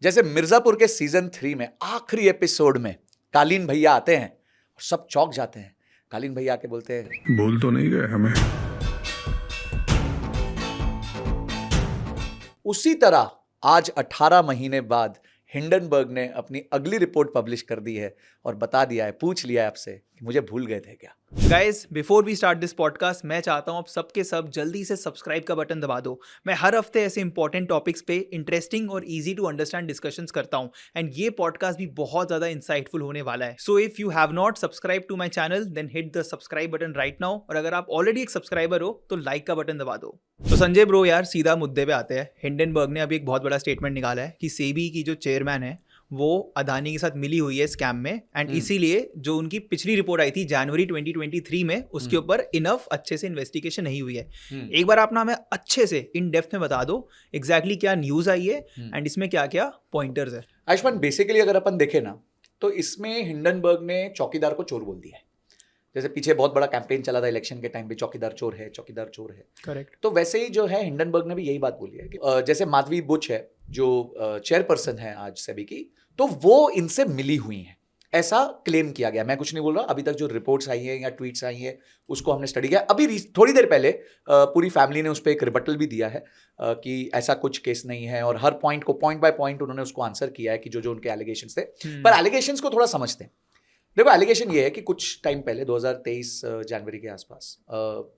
जैसे मिर्जापुर के सीजन 3 में आखिरी एपिसोड में कालीन भैया आते हैं और सब चौंक जाते हैं। कालीन भैया आके बोलते हैं, भूल तो नहीं गए हमें? उसी तरह आज 18 महीने बाद हिंडनबर्ग ने अपनी अगली रिपोर्ट पब्लिश कर दी है और बता दिया है, पूछ लिया है आपसे कि मुझे भूल गए थे क्या। Guys before we start this podcast, मैं चाहता हूँ आप सबके सब जल्दी से सब्सक्राइब का बटन दबा दो। मैं हर हफ्ते ऐसे इंपॉर्टेंट टॉपिक्स पे इंटरेस्टिंग और इजी टू अंडरस्टैंड डिस्कशंस करता हूँ एंड ये पॉडकास्ट भी बहुत ज़्यादा इंसाइटफुल होने वाला है। So if you have not subscribe to my channel then hit the subscribe button right now, और अगर आप ऑलरेडी एक सब्सक्राइबर हो तो लाइक का बटन दबा दो। तो संजय ब्रो यार, सीधा मुद्दे पे आते हैं। हिंडनबर्ग ने अभी एक बहुत बड़ा स्टेटमेंट निकाला है कि सेबी की जो चेयरमैन है वो अदानी के साथ मिली हुई है स्कैम में, एंड इसीलिए जो उनकी पिछली रिपोर्ट आई थी जनवरी 2023 में, उसके ऊपर इनफ अच्छे से इन्वेस्टिगेशन नहीं हुई है। एक बार आप ना हमें अच्छे से इन डेप्थ में बता दो एग्जैक्टली क्या न्यूज़ आई है एंड इसमें क्या क्या पॉइंटर्स है। आयुष्मान, बेसिकली अगर अपन देखें ना तो इसमें हिंडनबर्ग ने चौकीदार को चोर बोल दिया है। जैसे पीछे बहुत बड़ा कैंपेन चला था इलेक्शन के टाइम पे, चौकीदार चोर है, चौकीदार चोर है। करेक्ट। तो वैसे ही जो है हिंडनबर्ग ने भी यही बात बोली है कि जैसे माधवी बुच है जो चेयरपर्सन है आज सेबी की, तो वो इनसे मिली हुई हैं, ऐसा क्लेम किया गया। मैं कुछ नहीं बोल रहा, अभी तक जो रिपोर्ट्स आई हैं या ट्वीट्स आई हैं उसको हमने स्टडी किया। अभी थोड़ी देर पहले पूरी फैमिली ने उस पर एक रिबटल भी दिया है कि ऐसा कुछ केस नहीं है, और हर पॉइंट को पॉइंट बाय पॉइंट उन्होंने उसको आंसर किया है कि जो जो उनके एलिगेशंस थे। पर एलिगेशंस को थोड़ा समझते हैं। देखो, एलिगेशन ये है कि कुछ टाइम पहले 2023 जनवरी के आसपास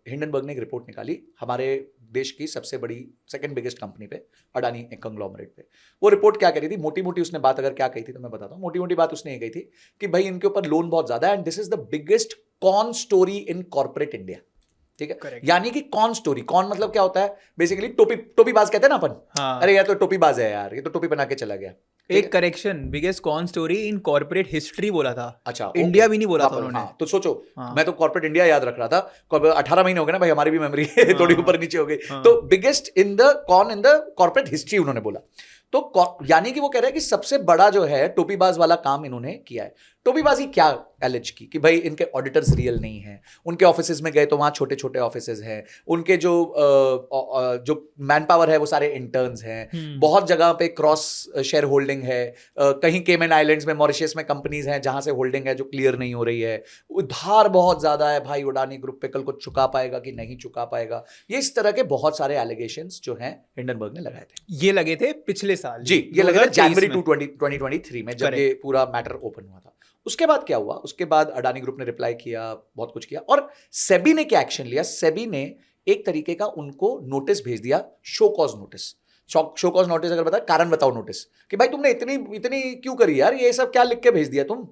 हिंडनबर्ग ने एक रिपोर्ट निकाली हमारे देश की सबसे बड़ी सेकंड बिगेस्ट कंपनी पे, अडानी कंग्लोमरेट पे। वो रिपोर्ट क्या कह रही थी, मोटी मोटी उसने बात अगर क्या कही थी तो मैं बताता हूँ। मोटी मोटी बात उसने ये कही थी कि भाई इनके ऊपर लोन बहुत ज्यादा है and this is the biggest con story in corporate India. ठीक है, Correct. यानी कि कॉन स्टोरी, कॉन मतलब क्या होता है बेसिकली, टोपी बाज कहते हैं ना अपन। हाँ। अरे यार तो टोपी बाज है यार, ये तो टोपी बना के चला गया। एक correction, biggest con story in corporate history बोला था। अच्छा, इंडिया भी नहीं बोला था उन्होंने। हाँ, तो सोचो, हाँ। मैं तो कॉर्पोरेट इंडिया याद रख रहा था। 18 महीने हो गए ना भाई, हमारी भी मेमोरी थोड़ी ऊपर नीचे हो गई। तो biggest in the corporate history उन्होंने बोला। तो यानी कि वो कह रहे हैं कि सबसे बड़ा जो है टोपीबाज वाला काम इन्होंने किया है। टोपीबाजी क्या एलिज की कि भाई इनके ऑडिटर्स रियल नहीं हैं, उनके ऑफिसेज में गए तो वहाँ छोटे छोटे ऑफिसेज हैं, उनके जो मैन पावर है वो सारे इंटर्न्स हैं, बहुत जगह पे क्रॉस शेयर होल्डिंग है, कहीं केमन आइलैंड्स में, मॉरिशस में कंपनीज हैं जहाँ से होल्डिंग है जो क्लियर नहीं हो रही है, उधार बहुत ज्यादा है भाई, अडानी ग्रुप पे कल को चुका पाएगा कि नहीं चुका पाएगा। ये इस तरह के बहुत सारे एलिगेशंस जो हैं हिंडनबर्ग ने लगाए थे। ये लगे थे पिछले साल जी, ये लगे थे जनवरी 2023 2023 में जब ये पूरा मैटर ओपन हुआ था। उसके बाद क्या हुआ, उसके बाद अडानी ग्रुप ने रिप्लाई किया, बहुत कुछ किया, और सेबी ने क्या एक्शन लिया, सेबी ने एक तरीके का उनको नोटिस भेज दिया, show cause notice. Show cause notice अगर बता, कारण बताओ नोटिस, कि भाई तुमने इतनी क्यों करी यार, ये सब क्या लिख के भेज दिया तुम,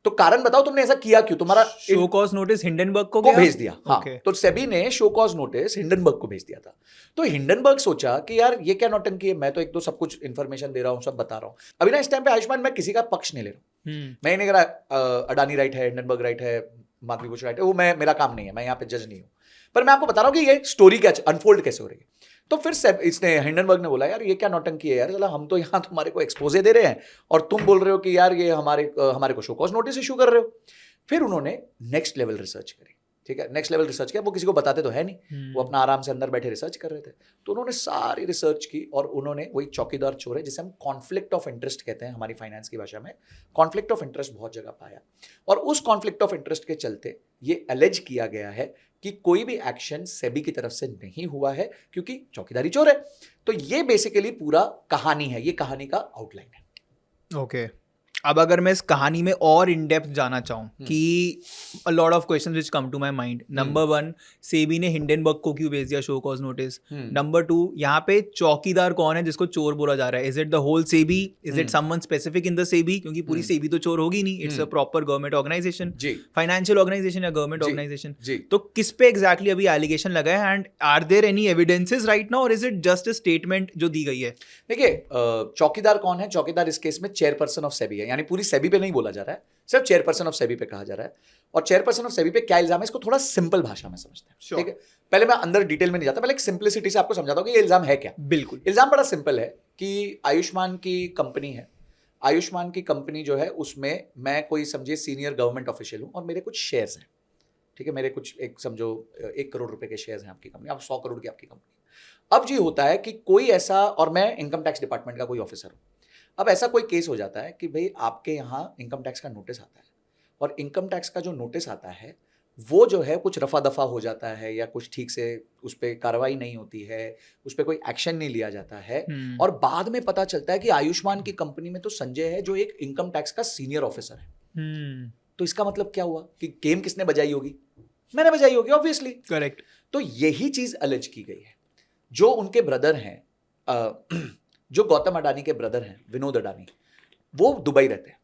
तो कारण बताओ तुमने ऐसा किया क्यों, तुम्हारा शो कॉज नोटिस हिंडनबर्ग को भेज दिया। हाँ, Okay. तो सेबी ने शो कॉज नोटिस हिंडनबर्ग को भेज दिया था। तो हिंडनबर्ग सोचा कि यार ये क्या नौटंकी है, मैं तो एक तो सब कुछ इन्फॉर्मेशन दे रहा हूँ, सब बता रहा हूँ। अभी ना इस टाइम पे आयुष्मान, मैं किसी का पक्ष नहीं ले रहा हूँ। मैं नहीं कह रहा अडानी राइट है, हिंडनबर्ग राइट है, माधवी बुच राइट है, वो मेरा काम नहीं है, मैं यहाँ पे जज नहीं हूँ। पर मैं आपको बता रहा हूँ कि ये स्टोरी क्या अनफोल्ड कैसे हो रही है। तो फिर इसने हिंडनबर्ग ने बोला यार ये क्या नौटंकी है यार, चला हम तो यहाँ तुम्हारे को एक्सपोजे दे रहे हैं और तुम बोल रहे हो कि यार ये हमारे को शो कॉज नोटिस इशू कर रहे हो। फिर उन्होंने नेक्स्ट लेवल रिसर्च करी। ठीक है, नेक्स्ट लेवल रिसर्च किया, वो किसी को बताते तो है नहीं, वो अपना आराम से अंदर बैठे रिसर्च कर रहे थे। तो उन्होंने सारी रिसर्च की और उन्होंने वही चौकीदार चोर है जिसे हम कॉन्फ्लिक्ट ऑफ इंटरेस्ट कहते हैं हमारी फाइनेंस की भाषा में, कॉन्फ्लिक्ट ऑफ इंटरेस्ट बहुत जगह पाया, और उस कॉन्फ्लिक्ट ऑफ इंटरेस्ट के चलते ये एलिज किया गया है कि कोई भी एक्शन सेबी की तरफ से नहीं हुआ है क्योंकि चौकीदारी चोर है। तो ये बेसिकली पूरा कहानी है, ये कहानी का आउटलाइन है। ओके, अब अगर मैं इस कहानी में और इन डेप्थ जाना चाहूँ कि a lot of questions which come to my mind. Number 1, SEBI ने हिंडनबर्ग को क्यों भेज दिया शो कॉज नोटिस? नंबर 2, यहाँ पे चौकीदार कौन है जिसको चोर बोला जा रहा है? Is it the whole SEBI? Is it someone specific in the SEBI? क्योंकि पूरी सेबी तो चोर होगी नहीं, it's a proper government organisation, financial organisation या गवर्नमेंट ऑर्गेनाइजेशन। तो किस पे एग्जैक्टली अभी एलिगेशन लगा है and are there any evidences right now और is it just a statement जो दी गई है? देखिए, चौकीदार कौन है? चौकीदार इस केस में चेयरपर्सन ऑफ सेबी है, यानी पूरी सेबी पे नहीं बोला जा रहा है, सिर्फ चेयरपर्सन ऑफ सेबी पे कहा जा रहा है। और चेयरपर्सन ऑफ सेबी पे क्या इल्जाम है, इसको थोड़ा सिंपल भाषा में समझते हैं। ठीक है, पहले मैं अंदर डिटेल में नहीं जाता, पहले एक सिंप्लिसिटी से आपको समझाता हूं कि ये इल्जाम है क्या। बिल्कुल, इल्जाम बड़ा सिंपल है कि आयुष्मान की कंपनी है, आयुष्मान की कंपनी जो है उसमें मैं कोई समझिए सीनियर गवर्नमेंट ऑफिशियल हूं और मेरे कुछ शेयर्स हैं। ठीक है, मेरे कुछ एक समझो 1 करोड़ रुपए के शेयर्स हैं आपकी कंपनी, अब 100 करोड़ की आपकी कंपनी। अब जी होता है कि कोई ऐसा, और मैं इनकम टैक्स डिपार्टमेंट का कोई ऑफिसर हूं, अब ऐसा कोई केस हो जाता है कि भाई आपके यहाँ इनकम टैक्स का नोटिस आता है, और इनकम टैक्स का जो नोटिस आता है वो जो है कुछ रफा दफा हो जाता है, या कुछ ठीक से उस पर कार्रवाई नहीं होती है, उस पर कोई एक्शन नहीं लिया जाता है, और बाद में पता चलता है कि आयुष्मान की कंपनी में तो संजय है जो एक इनकम टैक्स का सीनियर ऑफिसर है। तो इसका मतलब क्या हुआ कि गेम किसने बजाई होगी? मैंने बजाई होगी, ऑब्वियसली। करेक्ट। तो यही चीज अलेज की गई है। जो उनके ब्रदर हैं, जो गौतम अडानी के ब्रदर हैं विनोद अडानी, वो दुबई रहते हैं,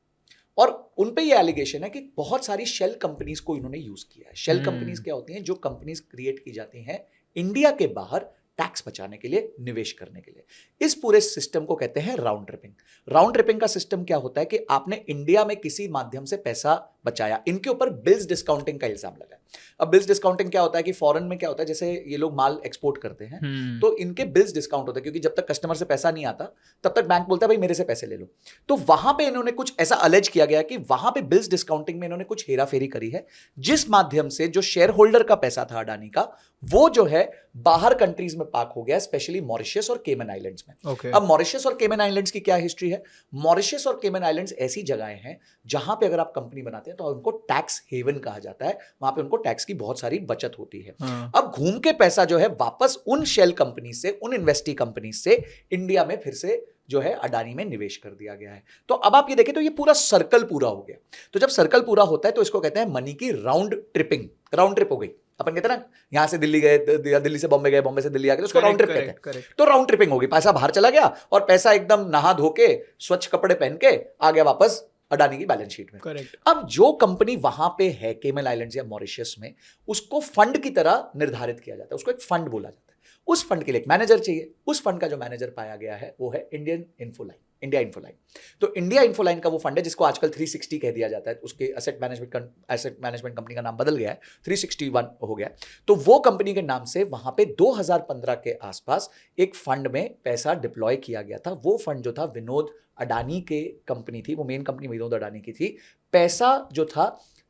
और उन पे ये एलिगेशन है कि बहुत सारी शेल कंपनीज को इन्होंने यूज किया है। शेल कंपनीज क्या होती हैं? जो कंपनीज क्रिएट की जाती हैं इंडिया के बाहर टैक्स बचाने के लिए, निवेश करने के लिए। इस पूरे सिस्टम को कहते हैं राउंड ट्रिपिंग। राउंड ट्रिपिंग का सिस्टम क्या होता है कि आपने इंडिया में किसी माध्यम से पैसा बचाया, इनके ऊपर बिल्स डिस्काउंटिंग का इल्जाम लगा है। अब बिल्स डिस्काउंटिंग क्या होता है कि फॉरेन में क्या होता है, जैसे ये लोग माल एक्सपोर्ट करते हैं तो इनके बिल्स डिस्काउंट होते हैं, क्योंकि जब तक कस्टमर से पैसा नहीं आता तब तक बैंक बोलता है भाई मेरे से पैसे ले लो। तो वहां पे इन्होंने कुछ ऐसा अलेज किया गया कि वहां पे बिल्स डिस्काउंटिंग में इन्होंने कुछ हेराफेरी करी है, जिस माध्यम से जो शेयर होल्डर का पैसा था अडानी का, वो जो है बाहर कंट्रीज में पार्क हो गया, स्पेशली मॉरिशस और केमन आइलैंड्स में। Okay. अब मॉरिशस और केमन आइलैंड्स की क्या हिस्ट्री है? मॉरिशस और केमन आइलैंड्स ऐसी जगहें हैं जहां पे अगर आप कंपनी बनाते हैं तो उनको टैक्स हेवन कहा जाता है, वहां पे उनको टैक्स की बहुत सारी बचत होती है। अब घूम के पैसा जो है वापस उन शेल कंपनी से, उन इन्वेस्टी कंपनी से इंडिया में फिर से जो है अडानी में निवेश कर दिया गया है। तो अब आप ये देखें तो ये पूरा सर्कल पूरा हो गया। तो जब सर्कल पूरा होता है तो इसको कहते हैं मनी की राउंड ट्रिपिंग। राउंड ट्रिप हो गई, अपन कहते हैं ना यहां से दिल्ली गए, दिल्ली से बॉम्बे गए, बॉम्बे से दिल्ली आ गए, तो उसको राउंड ट्रिप कहते हैं। तो राउंड ट्रिपिंग होगी, पैसा बाहर चला गया और पैसा एकदम नहा धो के स्वच्छ कपड़े पहन के आ गया वापस अडानी की बैलेंस शीट में। करेक्ट। अब जो कंपनी वहां पे है केमन आइलैंड्स या मॉरिशस में, उसको फंड की तरह निर्धारित किया जाता है, उसको एक फंड बोला जाता है। उस फंड के लिए एक मैनेजर चाहिए। उस फंड का जो मैनेजर पाया गया है वो है इंडिया इन्फोलाइन। तो इंडिया इन्फोलाइन का वो फंड है जिसको आजकल 360 कह दिया जाता है। उसके एसेट मैनेजमेंट कंपनी का नाम बदल गया है, 361 हो गया। तो वो कंपनी के नाम से वहां पे 2015 के आसपास एक फंड में पैसा डिप्लॉय किया गया था। वो फंड जो था विनोद अडानी के कंपनी थी, वो मेन कंपनी विनोद अडानी की थी। पैसा जो था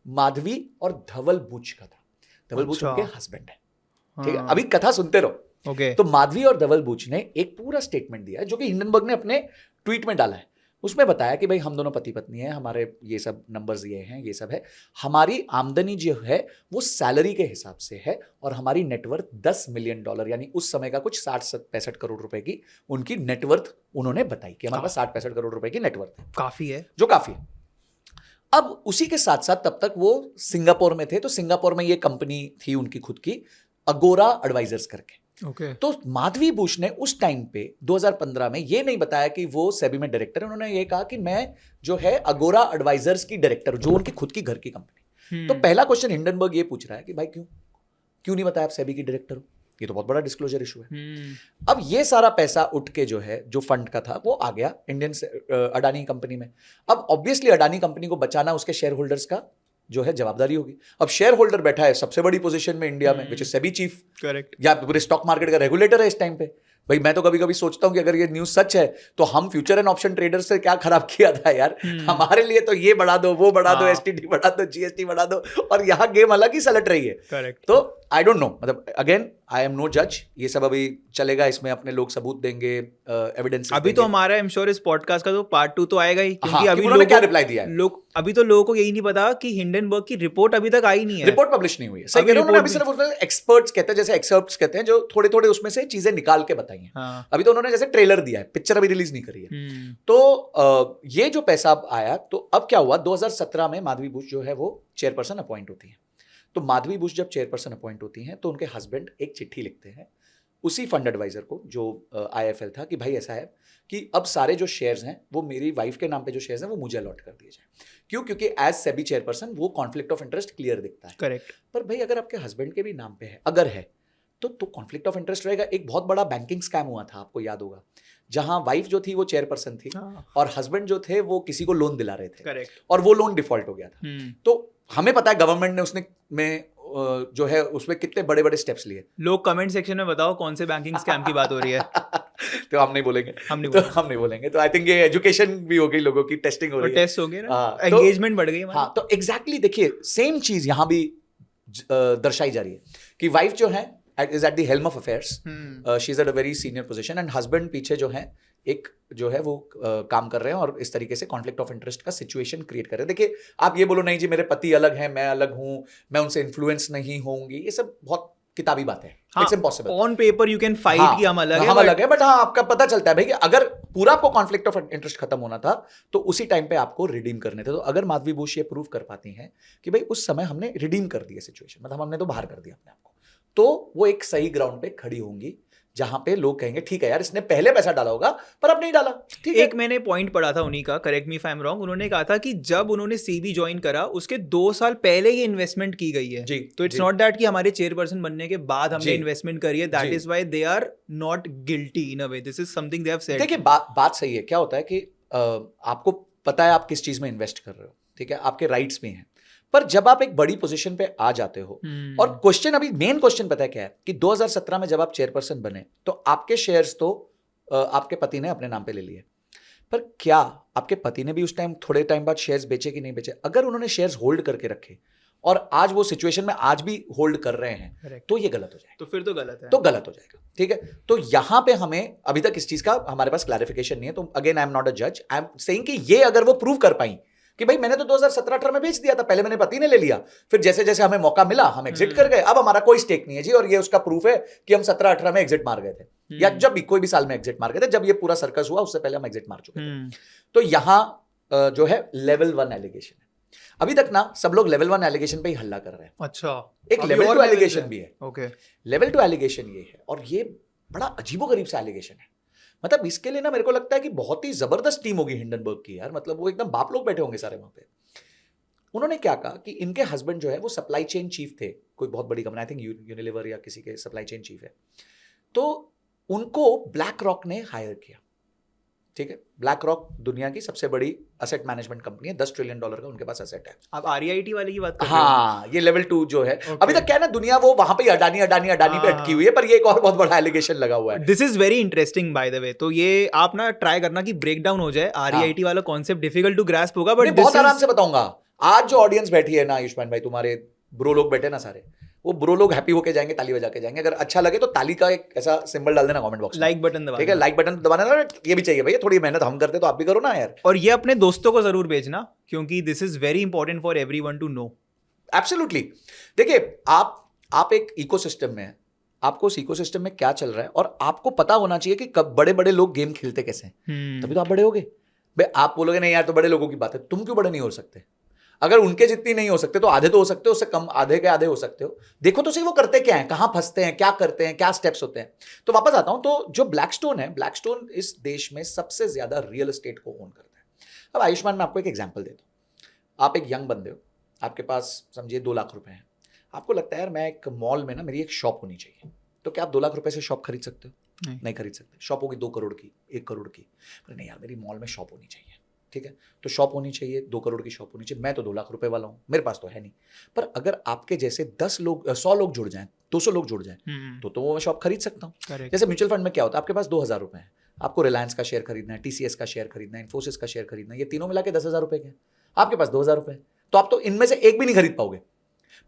माधवी और धवल बुच का था। धवल बुच उनके हस्बैंड है, ठीक है? अभी कथा सुनते रहो। तो माधवी और धवल बुच ने एक पूरा स्टेटमेंट दिया है जो कि हिंडनबर्ग ने अपने ट्वीट में डाला है। उसमें बताया कि भाई हम दोनों पति पत्नी हैं, हमारे ये सब नंबर्स ये हैं, ये सब है, हमारी आमदनी जो है वो सैलरी के हिसाब से है, और हमारी नेटवर्थ $10 मिलियन, यानी उस समय का कुछ 60-65 करोड़ रुपए की उनकी नेटवर्थ उन्होंने बताई कि हमारे पास 60-65 करोड़ रुपए की नेटवर्थ है। काफी है, जो काफी है। अब उसी के साथ साथ तब तक वो सिंगापुर में थे, तो सिंगापुर में ये कंपनी थी उनकी खुद की, अगोरा एडवाइजर्स करके। तो माधवी बुश ने उस टाइम पे 2015 में ये नहीं बताया कि वो सेबी में डायरेक्टर है, उन्होंने ये कहा कि मैं जो है अगोरा एडवाइजर्स की डायरेक्टर, जो उनकी खुद की घर की कंपनी। तो पहला क्वेश्चन हिंडनबर्ग ये पूछ रहा है कि भाई क्यों नहीं बताया आप सेबी की डायरेक्टर हो? ये तो बहुत बड़ा डिस्क्लोजर इशू है। अब ये सारा पैसा उठ के जो है, जो फंड का था, वो आ गया इंडियन अडानी कंपनी में। अब ऑब्वियसली अडानी कंपनी को बचाना उसके शेयर होल्डर्स का जो है जवाबदारी होगी। अब शेयर होल्डर बैठा है सबसे बड़ी पोजीशन में इंडिया में, which is SEBI chief, correct, या पूरे स्टॉक मार्केट का रेगुलेटर है इस टाइम पे। भाई मैं तो कभी कभी सोचता हूं कि अगर ये न्यूज सच है तो हम फ्यूचर एंड ऑप्शन ट्रेडर्स से क्या खराब किया था यार। हमारे लिए तो ये बढ़ा दो, वो बढ़ा दो, एसटीडी बढ़ा दो, जीएसटी बढ़ा दो, और यहाँ गेम अलग ही सलट रही है। करेक्ट। तो आई डोंट नो, मतलब अगेन आई एम नो जज, ये सब अभी चलेगा, इसमें अपने लोग सबूत देंगे, एविडेंस। अभी तो हमारा आई एम श्योर इस पॉडकास्ट का तो पार्ट 2 तो आएगा ही, क्योंकि अभी लोगों ने क्या रिप्लाई दिया है, अभी तो लोगों को यही नहीं पता कि हिंडनबर्ग की रिपोर्ट अभी तक आई नहीं है, रिपोर्ट पब्लिश नहीं हुई है। सही कह रहे हो, अभी सिर्फ उसमें एक्सपर्ट्स कहते हैं, जैसे एक्सपर्ट्स कहते हैं, जो थोड़े थोड़े उसमें से चीजें निकाल के बताई हैं। अभी तो उन्होंने जैसे ट्रेलर दिया है, पिक्चर अभी रिलीज नहीं करी है। तो ये जो पैसा आया, तो अब क्या हुआ, 2017 में माधवी बुश जो है वो चेयरपर्सन अपॉइंट होती है। तो माधवी बुश जब चेयरपर्सन अपॉइंट होती हैं तो उनके हस्बैंड एक चिट्ठी लिखते हैं उसी फंड एडवाइजर को, जो IIFL था, कि भाई ऐसा है कि अब सारे जो शेयर्स हैं वो मेरी वाइफ के नाम पे जो शेयर्स हैं वो मुझे अलॉट कर दिए जाए। क्यों? क्योंकि एज सेबी चेयरपर्सन वो कॉन्फ्लिक्ट ऑफ इंटरेस्ट क्लियर दिखता है। करेक्ट। पर भाई अगर आपके हस्बैंड के भी नाम पे है, अगर है तो कॉन्फ्लिक्ट ऑफ इंटरेस्ट रहेगा। एक बहुत बड़ा बैंकिंग स्कैम हुआ था, आपको याद होगा, जहां वाइफ जो थी वो चेयरपर्सन थी और हस्बैंड जो थे वो किसी को लोन दिला रहे थे। करेक्ट। और वो लोन डिफॉल्ट हो गया था। तो हमें पता है गवर्नमेंट ने उसने में जो है उसमें कितने बड़े बड़े स्टेप्स लिए। लोग कमेंट सेक्शन में बताओ कौन से बैंकिंग स्कैम की बात हो रही है। तो हम नहीं बोलेंगे। तो आई थिंक ये एजुकेशन भी हो गई, लोगों की टेस्टिंग हो रही है, टेस्ट हो गए ना, एंगेजमेंट बढ़ गई। हाँ, तो एग्जैक्टली देखिए सेम चीज यहाँ भी दर्शाई जा रही है कि वाइफ जो है is at the helm of affairs. She's at a very senior position and husband पीछे जो है एक जो है वो काम कर रहे हैं और इस तरीके से कॉन्फ्लिक्ट ऑफ इंटरेस्ट का सिचुएशन क्रिएट कर रहे हैं। देखिए, आप ये बोलो नहीं जी मेरे पति अलग हैं, मैं अलग हूं, मैं उनसे इन्फ्लुएंस नहीं होंगी, ये सब बहुत किताबी बात है। It's impossible. On paper you can fight कि हम अलग हैं, हम अलग है, बट हाँ आपका पता चलता है भाई कि अगर पूरा आपको कॉन्फ्लिक्ट ऑफ इंटरेस्ट खत्म होना था तो उसी टाइम पे आपको रिडीम करने थे। तो अगर माधवी बुश ये प्रूव कर पाती हैं कि भाई उस समय हमने रिडीम कर दिया सिचुएशन, मतलब हमने तो बाहर कर दिया अपने आप को, तो वो एक सही ग्राउंड पे खड़ी होंगी जहां पे लोग कहेंगे ठीक है यार इसने पहले पैसा डाला होगा पर अब नहीं डाला। ठीक है, एक मैंने पॉइंट पढ़ा था उन्हीं का, correct me if I am wrong, उन्होंने कहा था कि जब उन्होंने सीबी ज्वाइन करा उसके 2 साल पहले ये इन्वेस्टमेंट की गई है। जी, तो इट्स जी। नॉट दैट कि हमारे चेयरपर्सन बनने के बाद हमने जी। इन्वेस्टमेंट करी है, दैट जी। Is why they are not guilty in a way, this is something they have said. देखिए बात सही है। क्या होता है कि आपको पता है आप किस चीज में इन्वेस्ट कर रहे हो, ठीक है, आपके राइट्स भी हैं, पर जब आप एक बड़ी पोजीशन पे आ जाते हो और क्वेश्चन, अभी मेन क्वेश्चन पता है क्या है कि 2017 में जब आप चेयरपर्सन बने तो आपके शेयर्स तो आपके पति ने अपने नाम पे ले लिए, पर क्या आपके पति ने भी उस टाइम थोड़े टाइम बाद शेयर्स बेचे कि नहीं बेचे? अगर उन्होंने शेयर्स होल्ड करके रखे और आज वो सिचुएशन में आज भी होल्ड कर रहे हैं तो ये गलत हो जाएगा। तो फिर तो गलत है, तो गलत हो जाएगा। ठीक है, तो यहां पे हमें अभी तक इस चीज का हमारे पास क्लैरिफिकेशन नहीं है। तो again I am not a जज, आई एम सेइंग कि ये अगर वो प्रूव कर पाई कि भाई मैंने तो 2017-18 में बेच दिया था, पहले मैंने पति ने ले लिया, फिर जैसे जैसे हमें मौका मिला हम एग्जिट कर गए, अब हमारा कोई स्टेक नहीं है जी, और ये उसका प्रूफ है कि हम 17-18 में एग्जिट मार गए थे, या जब भी कोई भी साल में एग्जिट मार गए थे, जब ये पूरा सर्कस हुआ उससे पहले हम एग्जिट मार चुके थे। तो यहां जो है लेवल 1 एलिगेशन है। अभी तक ना सब लोग लेवल 1 एलिगेशन पे ही हल्ला कर रहे हैं। अच्छा, एक लेवल 2 एलिगेशन भी है। ओके, लेवल 2 एलिगेशन ये है, और ये बड़ा अजीबोगरीब सा एलिगेशन है। मतलब इसके लिए ना मेरे को लगता है कि बहुत ही जबरदस्त टीम होगी हिंडनबर्ग की यार, मतलब वो एकदम बाप लोग बैठे होंगे सारे वहां पे। उन्होंने क्या कहा कि इनके हस्बैंड जो है वो सप्लाई चेन चीफ थे, कोई बहुत बड़ी कंपनी, आई थिंक यूनिलीवर या किसी के सप्लाई चेन चीफ है, तो उनको ब्लैक रॉक ने हायर किया। ठीक है, ब्लैक रॉक दुनिया की सबसे बड़ी असेट मैनेजमेंट कंपनी है, $10 ट्रिलियन का उनके पास असेट है। आप आरईआईटी वाले की बात कर रहे हो? हाँ, ये लेवल 2 जो है। Okay. अभी तक क्या है ना, दुनिया वो वहां पे अडानी पे अटकी हुई है, पर ये एक और बहुत बड़ा एलिगेशन लगा हुआ है। This is very interesting by the way. तो ये आप ना ट्राई करना कि ब्रेक डाउन हो जाए, आरईआईटी वाला कॉन्सेप्ट डिफिकल्ट टू ग्रास्प होगा, बट बहुत आराम से बताऊंगा। आज जो ऑडियंस बैठी है ना आयुष्मान भाई, तुम्हारे ब्रो लोग बैठे ना सारे, वो ब्रो लोग हैप्पी होके जाएंगे, ताली बजा के जाएंगे। अगर अच्छा लगे तो ताली का एक ऐसा सिंबल डाल देना कमेंट बॉक्स में, लाइक बटन दबा, ठीक है, लाइक बटन दबाना ना, ये भी चाहिए भैया, थोड़ी मेहनत हम करते तो आप भी करो ना यार। और ये अपने दोस्तों को जरूर भेजना, क्योंकि this is very important for everyone to know. Absolutely. देखिए आप एक इकोसिस्टम में हैं, आपको उस इकोसिस्टम में क्या चल रहा है और आपको पता होना चाहिए कि कब बड़े बड़े लोग गेम खेलते कैसे हैं, तभी तो आप बड़े होगे। भाई आप बोलोगे नहीं यार तो बड़े लोगों की बात है, तुम क्यों बड़े नहीं हो सकते? अगर उनके जितनी नहीं हो सकते तो आधे तो हो सकते हो, उससे कम आधे के आधे हो सकते हो। देखो तो सही वो करते क्या है, कहां फंसते हैं, क्या करते हैं, क्या स्टेप्स होते हैं। तो वापस आता हूं, तो जो ब्लैकस्टोन है, ब्लैकस्टोन इस देश में सबसे ज्यादा रियल एस्टेट को ओन करता है। अब आयुष्मान, मैं आपको एक एग्जांपल देता हूं। आप एक यंग बंदे हो, आपके पास समझिए 2 लाख रुपए हैं, आपको लगता है यार मैं एक मॉल में ना मेरी एक शॉप होनी चाहिए, तो क्या आप 2 लाख रुपए से शॉप खरीद सकते हो? नहीं खरीद सकते। शॉप होगी 2 करोड़ की, 1 करोड़ की, पर नहीं यार मेरी मॉल में शॉप होनी चाहिए। ठीक है, तो शॉप होनी चाहिए, 2 करोड़ की शॉप होनी चाहिए। मैं तो 2 लाख रुपए वाला हूं, मेरे पास तो है नहीं। पर अगर आपके जैसे 10 लोग, 100 लोग जुड़ जाएं, 200 लोग जुड़ जाएं, तो वो मैं शॉप खरीद सकता हूं। जैसे म्यूचुअल फंड में क्या होता है, आपके पास 2,000 रुपए हैं, आपको रिलायंस का शेयर खरीदना है, टीसीएस का शेयर खरीदना है, इन्फोसिस का शेयर खरीदना है, ये तीनों मिला के 10,000 रुपए के, आपके पास 2,000 रुपए, तो आप तो इनमें से एक भी नहीं खरीद पाओगे।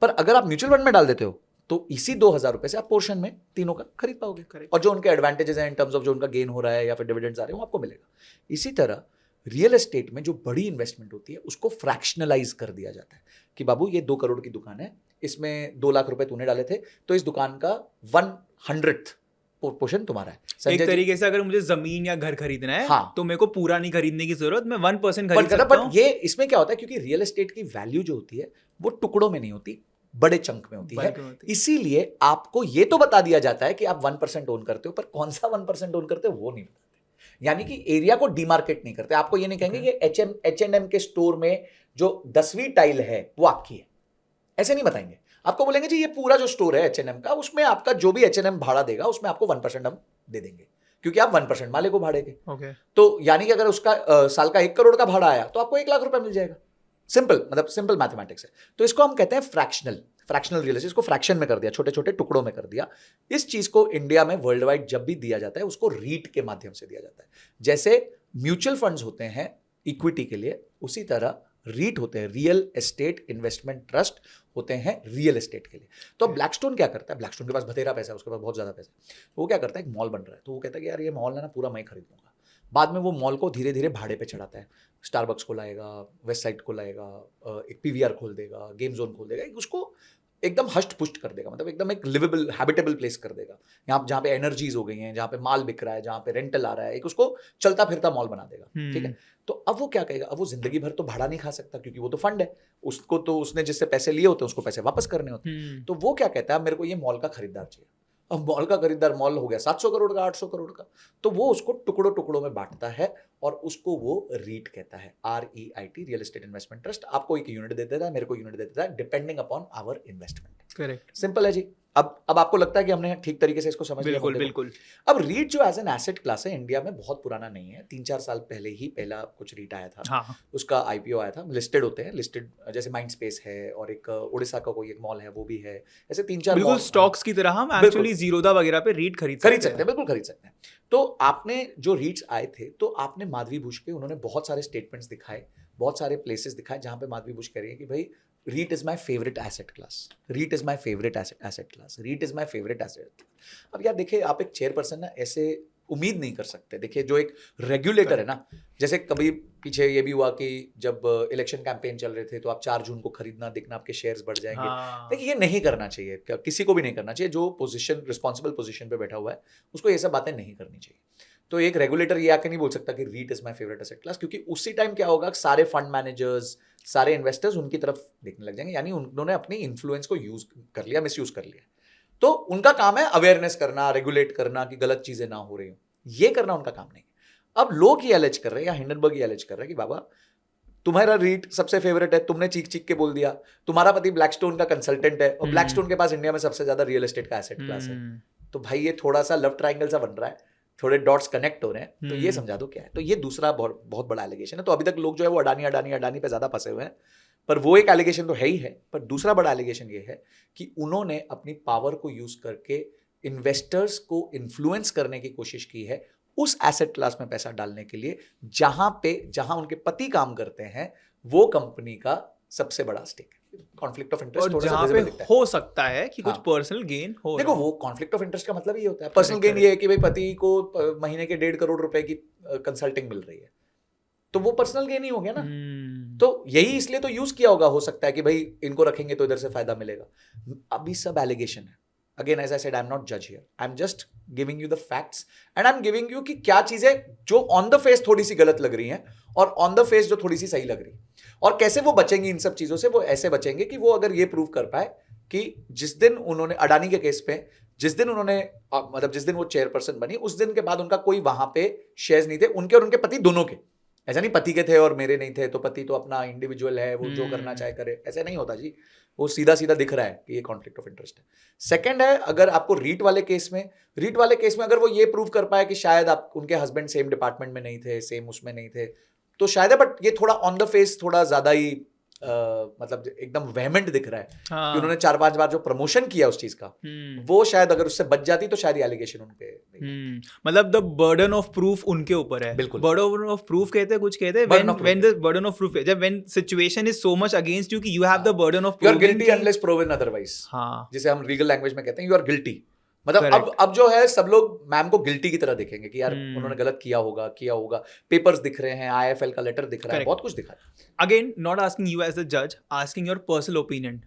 पर अगर आप म्यूचुअल फंड में डाल देते हो तो इसी 2,000 रुपए से आप पोर्शन में तीनों का खरीद पाओगे, और जो उनके एडवांटेजेस हैं इन टर्म्स ऑफ जो उनका गेन हो रहा है या फिर डिविडेंड्स आ रहे हैं वो आपको मिलेगा। इसी तरह रियल एस्टेट में जो बड़ी इन्वेस्टमेंट होती है उसको फ्रैक्शनलाइज कर दिया जाता है कि बाबू ये 2 करोड़ की दुकान है, इसमें 2 लाख रुपए तूने डाले थे, तो इस दुकान का 1/100th पोर्शन तुम्हारा है। एक तरीके से अगर मुझे जमीन या घर खरीदना है, हाँ, तो मेरे को पूरा नहीं खरीदने की जरूरत, मैं 1% खरीद सकता हूं। बट ये इसमें क्या होता है, क्योंकि रियल एस्टेट की वैल्यू जो होती है वो टुकड़ों में नहीं होती, बड़े चंक में होती है। इसीलिए आपको ये तो बता दिया जाता है कि आप 1% ओन करते हो, पर कौन सा 1% ओन करते हो वो नहीं बताते। यानी कि एरिया को डिमार्केट नहीं करते। आपको ये नहीं कहेंगे कि H&M के स्टोर में जो 10वीं टाइल है वो आपकी है, ऐसे नहीं बताएंगे। आपको बोलेंगे जी ये पूरा जो स्टोर है H&M का, उसमें आपका जो भी H&M भाड़ा देगा उसमें आपको 1% हम दे देंगे, क्योंकि आप 1% मालिक को भाड़े के। तो यानी कि अगर उसका साल का 1 करोड़ का भाड़ा आया तो आपको 1 लाख रुपए मिल जाएगा। सिंपल, मतलब सिंपल मैथमेटिक्स है। तो इसको हम कहते हैं फ्रैक्शनल रियल एस्टेट। इसको फ्रैक्शन में कर दिया, छोटे छोटे टुकड़ों में कर दिया। इस चीज को इंडिया में वर्ल्ड वाइड जब भी दिया जाता है उसको रीट के माध्यम से दिया जाता है। जैसे म्यूचुअल फंड्स होते हैं इक्विटी के लिए, उसी तरह रीट होते हैं, रियल एस्टेट इन्वेस्टमेंट ट्रस्ट होते हैं रियल एस्टेट के लिए। तो ब्लैकस्टोन क्या करता है, ब्लैकस्टोन के पास बथेरा पैसा है, उसके पास बहुत ज्यादा पैसा है। वो क्या करता है, एक मॉल बन रहा है, तो वो कहता है कि यार ये मॉल है ना पूरा मैं खरीद लूंगा। बाद में वो मॉल को धीरे धीरे भाड़े पे चढ़ाता है, स्टारबक्स को लाएगा, वेस्ट साइड को लाएगा, एक पीवीआर खोल देगा, गेम जोन खोल देगा, उसको एकदम हस्ट पुष्ट कर देगा, मतलब एकदम एक लिवेबल हैबिटेबल प्लेस कर देगा, यहाँ जहाँ पे एनर्जीज हो गई हैं, जहाँ पे माल बिक रहा है, जहाँ पे रेंटल आ रहा है, एक उसको चलता फिरता मॉल बना देगा, ठीक है। तो अब वो क्या कहेगा, अब वो जिंदगी भर तो भाड़ा नहीं खा सकता, क्योंकि वो तो फंड है, उसको तो उसने जिससे पैसे लिए होते हैं उसको पैसे वापस करने होते हैं। तो वो क्या कहता है, मेरे को ये मॉल का खरीदार चाहिए। अब मॉल का खरीदार, मॉल हो गया 700 करोड़ का, 800 करोड़ का, तो वो उसको टुकड़ों टुकड़ों में बांटता है और उसको वो रीट कहता है, REIT, real estate investment trust. आपको एक यूनिट दे देता है, मेरे को यूनिट दे देता है, depending upon our investment. Correct, simple है जी। अब आपको लगता है कि हमने ठीक तरीके से इसको समझ लिया? बिल्कुल बिल्कुल। अब रीट जो एज एन एसेट क्लास है, इंडिया में बहुत पुराना नहीं है, 3-4 साल पहले ही पहला कुछ रीट आया था। हाँ, उसका IPO आया था, लिस्टेड होते हैं, लिस्टेड जैसे माइंड स्पेस है, और एक उड़ीसा का कोई एक मॉल है वो भी है, ऐसे 3-4 बिल्कुल स्टॉक्स की तरह हम एक्चुअली जीरोधा वगैरह पे रीट खरीद सकते हैं, बिल्कुल खरीद सकते हैं। तो आपने जो रीट्स आए थे, तो आपने माधवी बुश के, उन्होंने बहुत सारे स्टेटमेंट्स दिखाए, बहुत सारे प्लेसेस दिखाए जहां पे माधवी बुश कह रही है कि भाई REIT is my favourite asset class, REIT is my favourite asset class, REIT is my favourite asset. अब यार देखिए, आप एक चेयरपर्सन ना ऐसे उम्मीद नहीं कर सकते। देखिए, जो एक रेगुलेटर है ना, जैसे कभी पीछे ये भी हुआ कि जब इलेक्शन कैंपेन चल रहे थे तो आप 4 जून को खरीदना देखना, आपके शेयर्स बढ़ जाएंगे। देखिए, ये नहीं करना चाहिए, किसी को भी नहीं करना चाहिए। जो पोजीशन, रिस्पॉन्सिबल पोजीशन पे बैठा हुआ है, उसको ये सब बातें नहीं करनी चाहिए। तो एक रेगुलेटर ये आके नहीं बोल सकता कि REIT is my favourite asset class, क्योंकि उसी टाइम क्या होगा, सारे फंड मैनेजर्स, सारे इन्वेस्टर्स उनकी तरफ देखने लग जाएंगे, यानी उन्होंने अपनी इन्फ्लुएंस को यूज कर लिया, मिसयूज कर लिया। तो उनका काम है अवेयरनेस करना, रेगुलेट करना कि गलत चीजें ना हो रही हो, ये करना उनका काम नहीं। अब लोग ये एलेज कर रहे हैं, या हिंडनबर्ग ये एलेज कर रहे हैं कि बाबा तुम्हारा रीट सबसे फेवरेट है, तुमने चीख चीख के बोल दिया, तुम्हारा पति ब्लैकस्टोन का कंसल्टेंट है, और ब्लैकस्टोन के पास इंडिया में सबसे ज्यादा रियल एस्टेट का एसेट क्लास है। तो भाई ये थोड़ा सा लव ट्राइंगल सा बन रहा है, थोड़े डॉट्स कनेक्ट हो रहे हैं, तो ये समझा दो क्या है। तो ये दूसरा बहुत बड़ा एलिगेशन है। तो अभी तक लोग जो है वो अडानी पे ज्यादा फंसे हुए हैं, पर वो एक एलिगेशन तो है ही है। पर दूसरा बड़ा एलिगेशन ये है कि उन्होंने अपनी पावर को यूज करके इन्वेस्टर्स को इन्फ्लुएंस करने की कोशिश की है उस एसेट क्लास में पैसा डालने के लिए जहां उनके पति काम करते हैं, वो कंपनी का सबसे बड़ा स्टेक है। कॉन्फ्लिक्ट ऑफ इंटरेस्ट थोड़ा सा visible दिखता है। हो सकता है कि कुछ हाँ। पर्सनल गेन हो। देखो, वो कॉन्फ्लिक्ट ऑफ इंटरेस्ट का मतलब ये होता है, पर्सनल गेन ये है कि भाई पति को महीने के 1.5 करोड़ रुपए की कंसल्टिंग मिल रही है, तो वो पर्सनल गेन ही हो गया ना। तो यही इसलिए तो यूज किया होगा, हो सकता है कि भाई इनको रखेंगे तो इधर से फायदा मिलेगा। अभी सब एलिगेशन है। Again as I said, I am not जज here, I am just giving you the facts and I am giving you कि क्या चीजें जो ऑन द फेस थोड़ी सी गलत लग रही हैं और ऑन द फेस जो थोड़ी सी सही लग रही है, और कैसे वो बचेंगी इन सब चीजों से। वो ऐसे बचेंगे कि वो अगर ये प्रूव कर पाए कि जिस दिन उन्होंने अडानी के केस पे, जिस दिन उन्होंने मतलब जिस दिन वो चेयरपर्सन बनी, उस दिन के बाद उनका कोई वहां पे शेयर्स नहीं थे, उनके और उनके पति दोनों के। ऐसा नहीं पति के थे और मेरे नहीं थे, तो पति तो अपना इंडिविजुअल है, वो जो करना चाहे करे, ऐसे नहीं होता जी। वो सीधा सीधा दिख रहा है कि ये कॉन्फ्लिक्ट ऑफ इंटरेस्ट है। सेकंड है, अगर आपको रीट वाले केस में अगर वो ये प्रूव कर पाए कि शायद आप उनके हस्बैंड सेम डिपार्टमेंट में नहीं थे, सेम उसमें नहीं थे, तो शायद है। बट ये थोड़ा ऑन द फेस थोड़ा ज्यादा ही मतलब एकदम वेहमेंट दिख रहा है कि उन्होंने 4-5 बार जो प्रमोशन किया उस चीज का, वो शायद अगर उससे बच जाती तो शायद ये एलिगेशन उनपे मतलब द बर्डन ऑफ प्रूफ उनके ऊपर है। बिल्कुल, बर्डन ऑफ प्रूफ कहते हैं, कुछ कहते हैं when the burden of proof, जब when situation is so much against you कि you have the burden of proof, you are guilty unless proven otherwise. हां, जिसे हम लीगल लैंग्वेज में कहते हैं, यू आर गिल्टी। मतलब अब जो है सब लोग मैम को गिल्टी की तरह देखेंगे कि यार उन्होंने गलत किया होगा। पेपर्स दिख रहे हैं, IIFL का लेटर दिख रहा है, बहुत कुछ दिखा है। Again, not asking you as a जज, asking your personal opinion.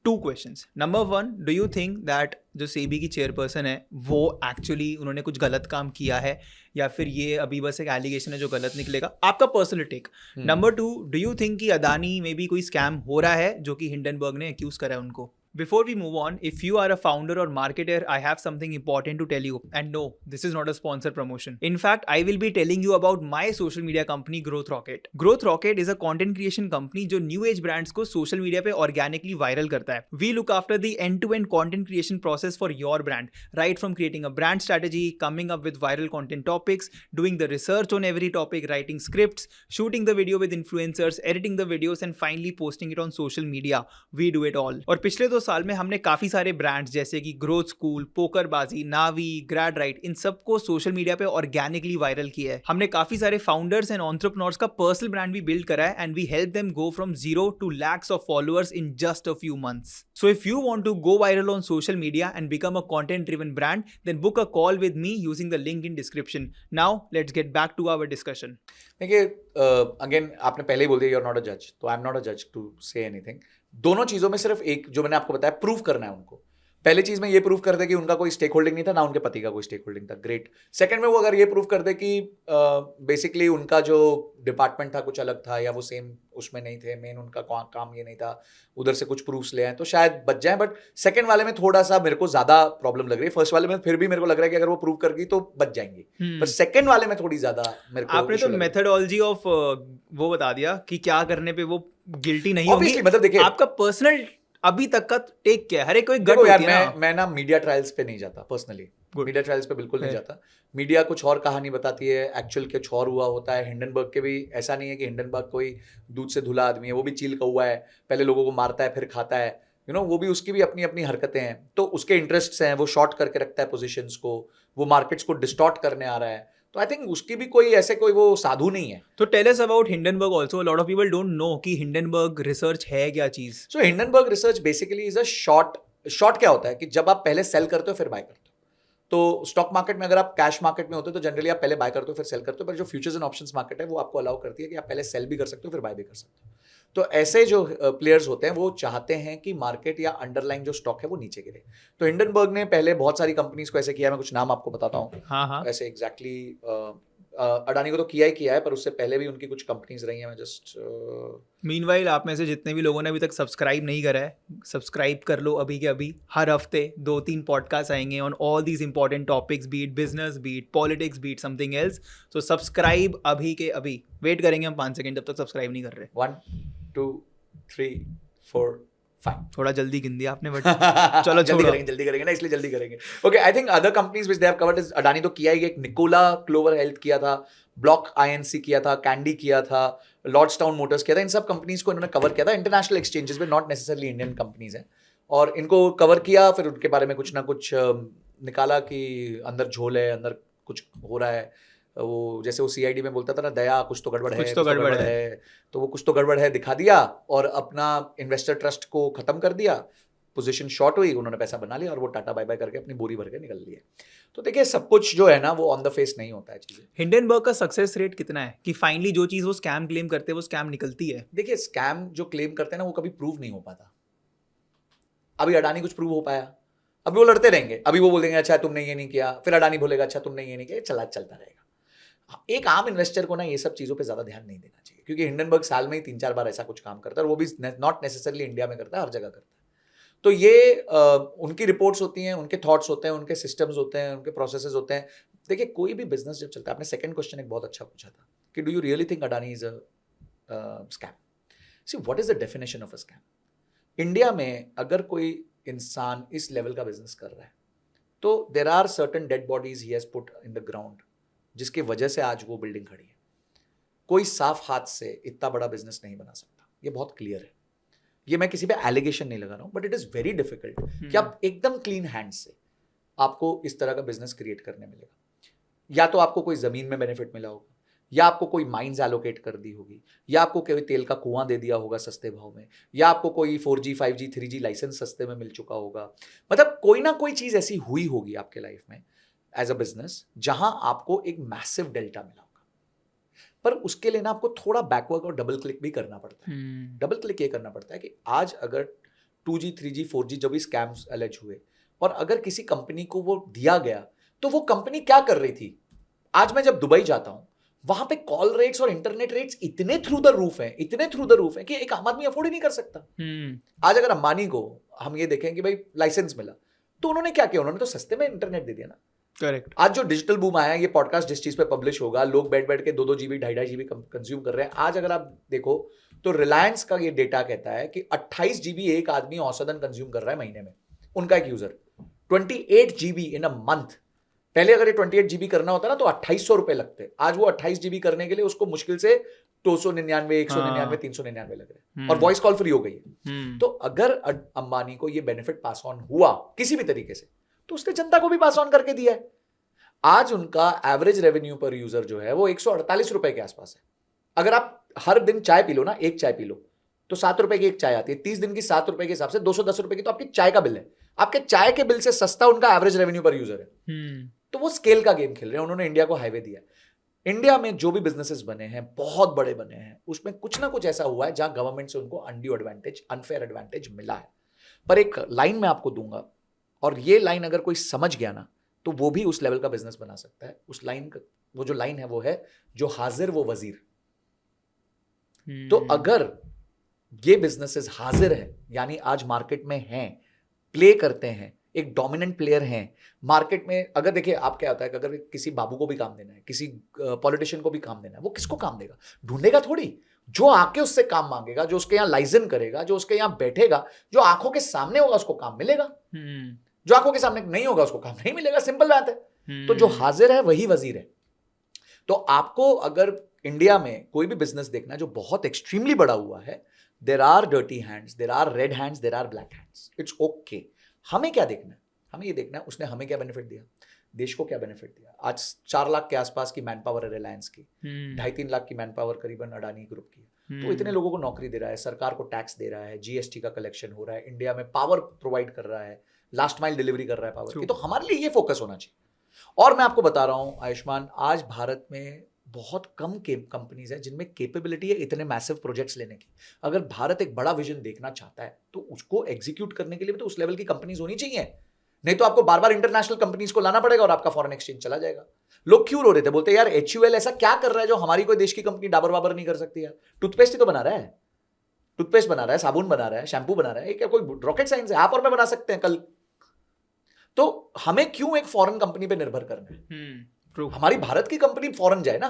2 questions. Number 1, do you think that जो सेबी की चेयरपर्सन है वो एक्चुअली उन्होंने कुछ गलत काम किया है, या फिर ये अभी बस एक एलिगेशन है जो गलत निकलेगा? आपका personal take. Number 2, do you think कि अदानी में भी कोई स्कैम हो रहा है जो कि हिंडनबर्ग ने एक्यूज करा है उनको? Before we move on, if you are a founder or marketer, I have something important to tell you. And no, this is not a sponsor promotion. In fact, I will be telling you about my social media company, Growth Rocket. Growth Rocket is a content creation company जो new age brands को social media पे organically viral करता है. We look after the end-to-end content creation process for your brand, right from creating a brand strategy, coming up with viral content topics, doing the research on every topic, writing scripts, shooting the video with influencers, editing the videos, and finally posting it on social media. We do it all. और पिछले 2 साल में हमने काफ़ी सारे brands जैसे कि growth school, PokerBaazi, Navi, grad right, इन सबको सोशल मीडिया पे ऑर्गेनिकली वायरल किया है। हमने काफ़ी सारे फाउंडर्स एंड एंटरप्रेन्योर्स का पर्सनल ब्रांड भी बिल्ड करा है and we help them go from 0 to lakhs of followers in just a few months. So if you want to go viral on social media and become a content driven brand, then book a call with me using the link in description. Now let's get back to our discussion. देखिए again आपने पहले ही बोल दिया you are not a जज, तो आई am not a जज to say anything. दोनों चीजों में सिर्फ एक जो मैंने आपको बताया प्रूव करना है उनको। पहली चीज में ये प्रूव कर दे कि उनका कोई स्टेक होल्डिंग नहीं था, ना उनके पति का कोई स्टेक होल्डिंग था, ग्रेट। सेकंड में वो अगर ये प्रूव कर दे कि बेसिकली उनका जो डिपार्टमेंट था कुछ अलग था या वो सेम उसमें नहीं थे, मेन उनका काम ये नहीं था, उधर से कुछ प्रूफ्स ले आए तो शायद बच जाए। बट सेकंड वाले में थोड़ा सा मेरे को ज्यादा प्रॉब्लम लग रही है। फर्स्ट वाले में फिर भी मेरे को लग रहा है कि अगर वो प्रूव कर गई तो बच जाएंगी, पर सेकंड वाले में थोड़ी ज्यादा मेरे को आपने तो मेथडोलॉजी ऑफ वो बता दिया कि क्या करने पे वो गिल्टी नहीं होगी। मतलब देखिए आपका पर्सनल अभी तक का टेक क्या है? हर एक कोई गट यार होती है ना। मैं ना मीडिया ट्रायल्स पे नहीं जाता पर्सनली, मीडिया ट्रायल्स पे बिल्कुल नहीं जाता। मीडिया कुछ और कहानी बताती है, एक्चुअल कुछ और हुआ होता है। हिंडनबर्ग के भी ऐसा नहीं है कि हिंडनबर्ग कोई दूध से धुला आदमी है, वो भी चील कौवा है, पहले लोगों को मारता है फिर खाता है, यू नो, वो भी उसकी भी अपनी अपनी हरकतें हैं। तो उसके इंटरेस्ट्स हैं, वो शॉर्ट करके रखता है पोजीशंस को, वो मार्केट्स को डिस्टॉर्ट करने आ रहा है। तो आई थिंक उसकी भी कोई ऐसे कोई वो साधु नहीं है। तो tell us about Hindenburg also. A lot of people don't know कि हिंडनबर्ग रिसर्च है क्या चीज। So Hindenburg research basically is a short क्या होता है कि जब आप पहले सेल करते हो फिर बाय करते हो। तो स्टॉक मार्केट में अगर आप कैश मार्केट में होते हो तो जनरली आप पहले बाय करते हो फिर सेल करते हो, पर जो फ्यूचर्स एंड ऑप्शंस मार्केट है वो आपको अलाउ करती है कि आप पहले सेल भी कर सकते हो फिर बाय भी कर सकते हो। तो ऐसे जो प्लेयर्स होते हैं वो चाहते हैं कि मार्केट या अंडरलाइन जो स्टॉक है वो नीचे गिरे। तो हिंडनबर्ग ने पहले बहुत सारी कंपनीज को ऐसे किया, मैं कुछ नाम आपको बताता हूँ। हाँ ऐसे एग्जैक्टली अडानी को तो किया ही किया है, पर उससे पहले भी उनकी कुछ कंपनीज रही हैं। मैं जस्ट मीनवाइल आप में से जितने भी लोगों ने अभी तक सब्सक्राइब नहीं करा है, सब्सक्राइब कर लो अभी के अभी। हर हफ्ते 2-3 पॉडकास्ट आएंगे on all these important topics, be it business, be it politics, be it something else. So subscribe अभी के अभी। वेट करेंगे हम 5 सेकंड जब तक सब्सक्राइब नहीं कर रहे। 1 2 3 4 5 थोड़ा जल्दी गिन दिया आपने, बट चलो जल्दी करेंगे ना, इसलिए जल्दी करेंगे। Okay, I think other companies which they have covered is Adani तो किया ही, एक निकोला क्लोवर हेल्थ किया था, ब्लॉक आईएनसी किया था, कैंडी किया था, लॉर्ड्सटाउन मोटर्स किया था। इन सब कंपनीज को इन्होंने कवर किया था इंटरनेशनल एक्सचेंजेस में, नॉट नेसेसरली इंडियन कंपनीज हैं। और इनको कवर किया, फिर उनके बारे में कुछ ना कुछ निकाला कि अंदर झोल है, अंदर कुछ हो रहा है। वो जैसे वो सीआईडी में बोलता था ना, दया कुछ तो गड़बड़ है, कुछ तो गड़बड़ है। तो वो कुछ तो गड़बड़ है दिखा दिया और अपना इन्वेस्टर ट्रस्ट को खत्म कर दिया। पोजीशन शॉर्ट हुई, उन्होंने पैसा बना लिया और वो टाटा बाय बाय करके अपनी बोरी भर के निकल लिए। तो देखिए सब कुछ जो है ना वो ऑन द फेस नहीं होता है चीजें। हिंडनबर्ग का सक्सेस रेट कितना है कि फाइनली जो चीज वो स्कैम क्लेम करते हैं वो स्कैम निकलती है? देखिए स्कैम जो क्लेम करते हैं ना वो कभी प्रूव नहीं हो पाता। अभी अडानी कुछ प्रूव हो पाया, अभी वो लड़ते रहेंगे, अभी वो बोलेंगे अच्छा तुमने ये नहीं किया, फिर अडानी बोलेगा अच्छा तुमने ये नहीं किया, चलता रहेगा। एक आम इन्वेस्टर को ना ये सब चीजों पे ज्यादा ध्यान नहीं देना चाहिए, क्योंकि हिंडनबर्ग साल में ही 3-4 बार ऐसा कुछ काम करता है और वो भी नॉट नेसेसरली इंडिया में करता है, हर जगह करता है। तो ये उनकी रिपोर्ट्स होती हैं, उनके थॉट्स होते हैं, उनके सिस्टम्स होते हैं, उनके प्रोसेसेस होते हैं। देखिए कोई भी बिजनेस जब चलता है, आपने सेकंड क्वेश्चन एक बहुत अच्छा पूछा था कि do you really think Adani is a scam? See what is the definition of a scam? India में अगर कोई इंसान इस लेवल का बिजनेस कर रहा है तो there are certain dead bodies he has put in the ground, जिसकी वजह से आज वो बिल्डिंग खड़ी है। कोई साफ हाथ से इतना बड़ा बिजनेस नहीं बना सकता, ये बहुत क्लियर है। ये मैं किसी पे एलिगेशन नहीं लगा रहा हूं, but it is very difficult कि आप एकदम क्लीन हैंड से आपको इस तरह का बिजनेस क्रिएट करने मिलेगा। या तो आपको कोई जमीन में बेनिफिट मिला होगा, या आपको कोई माइंस एलोकेट कर दी होगी, या आपको कोई तेल का कुआं दे दिया होगा सस्ते भाव में, या आपको कोई 4G 5G 3G लाइसेंस सस्ते में मिल चुका होगा। मतलब कोई ना कोई चीज ऐसी हुई होगी आपके लाइफ में एज अ बिजनेस जहां आपको एक मैसिव डेल्टा मिला होगा। पर उसके लिए ना आपको थोड़ा बैकवर्क और डबल क्लिक भी करना पड़ता है। डबल क्लिक ये करना पड़ता है कि आज अगर 2G 3G 4G जब भी स्कैम्स एलेज हुए और अगर किसी कंपनी को वो दिया गया तो वो कंपनी क्या कर रही थी। आज मैं जब दुबई जाता हूं वहां पे कॉल रेट्स और इंटरनेट रेट्स इतने थ्रू द रूफ हैं कि एक आम आदमी अफोर्ड ही नहीं कर सकता। आज अगर अंबानी को हम ये देखें कि भाई लाइसेंस मिला तो उन्होंने क्या किया, उन्होंने तो सस्ते में इंटरनेट दे दिया ना। करेक्ट। आज जो डिजिटल बूम आया है, ये पॉडकास्ट जिस चीज पे पब्लिश होगा, लोग बैठ के 2-2 GB 2.5 GB कंज्यूम कर रहे हैं। आज अगर आप देखो तो रिलायंस का ये डेटा कहता है कि 28 GB एक आदमी औसतन कंज्यूम कर रहा है महीने में, उनका एक user 28 GB in a month. पहले अगर ये 28 GB करना होता ना तो 2800 रुपए लगते, आज वो 28 GB करने के लिए उसको मुश्किल से 299, 199, 399 लग रहे हैं, और वॉइस कॉल फ्री हो गई है। तो अगर अंबानी को ये बेनिफिट पास ऑन हुआ किसी भी तरीके से, तो उसने जनता को भी पास ऑन करके दिया है। आज उनका एवरेज रेवेन्यू पर यूजर जो है वो 148 रुपए के आसपास है। अगर आप हर दिन चाय पी लो ना, एक चाय पी लो तो 7 रुपए की एक चाय आती है, 30 दिन की 7 रुपए के हिसाब से 210 रुपए की तो आपकी चाय का बिल है। आपके चाय के बिल से सस्ता उनका एवरेज रेवेन्यू पर यूजर है। तो वो स्केल का गेम खेल रहे हैं, उन्होंने इंडिया को हाईवे दिया। इंडिया में जो भी बिजनेसेस बने हैं, बहुत बड़े बने हैं, उसमें कुछ ना कुछ ऐसा हुआ है जहां गवर्नमेंट से उनको अनड्यू एडवांटेज, अनफेयर एडवांटेज मिला है। पर एक लाइन मैं आपको दूंगा, और ये लाइन अगर कोई समझ गया ना तो वो भी उस लेवल का बिजनेस बना सकता है। उस लाइन का वो जो लाइन है वो है, जो हाजिर वो वजीर। तो अगर ये बिजनेसेस हाजिर है, यानी आज मार्केट में हैं, प्ले करते हैं, एक डोमिनेंट प्लेयर हैं मार्केट में। अगर देखिए आप क्या होता है कि अगर किसी बाबू को भी काम देना है, किसी पॉलिटिशियन को भी काम देना है, वो किसको काम देगा? ढूंढेगा थोड़ी, जो आके उससे काम मांगेगा, जो उसके यहाँ लाइजन करेगा, जो उसके यहाँ बैठेगा, जो आंखों के सामने होगा उसको काम मिलेगा, जो आंखों के सामने नहीं होगा उसको काम नहीं मिलेगा। सिंपल बात है। तो जो हाजिर है वही वजीर है। तो आपको अगर इंडिया में कोई भी बिजनेस देखना है जो बहुत एक्सट्रीमली बड़ा हुआ है, there are dirty hands, there are red hands, there are black hands, it's okay. हमें क्या देखना है? हमें ये देखना है उसने हमें क्या बेनिफिट दिया, देश को क्या बेनिफिट दिया। आज 4 लाख के आसपास की मैन पावर है रिलायंस की, 2.5-3 लाख की मैन पावर करीबन अडानी ग्रुप की। तो इतने लोगों को नौकरी दे रहा है, सरकार को टैक्स दे रहा है, जीएसटी का कलेक्शन हो रहा है, इंडिया में पावर प्रोवाइड कर रहा है, लास्ट माइल डिलीवरी कर रहा है पावर की। तो हमारे लिए ये फोकस होना चाहिए। और मैं आपको बता रहा हूं आयुष्मान, आज भारत में बहुत कम कंपनीज है जिनमें कैपेबिलिटी है इतने मैसिव प्रोजेक्ट्स लेने की। अगर भारत एक बड़ा विजन देखना चाहता है तो उसको एग्जीक्यूट करने के लिए भी तो उस लेवल की कंपनीज होनी चाहिए, नहीं तो आपको बार बार इंटरनेशनल कंपनीज को लाना पड़ेगा और आपका फॉरेन एक्सचेंज चला जाएगा। लोग क्यों रो रहे थे, बोलते यार HUL ऐसा क्या कर रहा है जो हमारी कोई देश की कंपनी डाबर बाबर नहीं कर सकती यार। टूथपेस्ट ही तो बना रहा है, टूथपेस्ट बना रहा है, साबुन बना रहा है, शैम्पू बना रहा है, क्या कोई रॉकेट साइंस है? आप और मैं बना सकते हैं कल। तो हमें क्यों एक फॉरेन कंपनी पे निर्भर करना है? हमारी भारत की कंपनी फॉरेन जाए ना।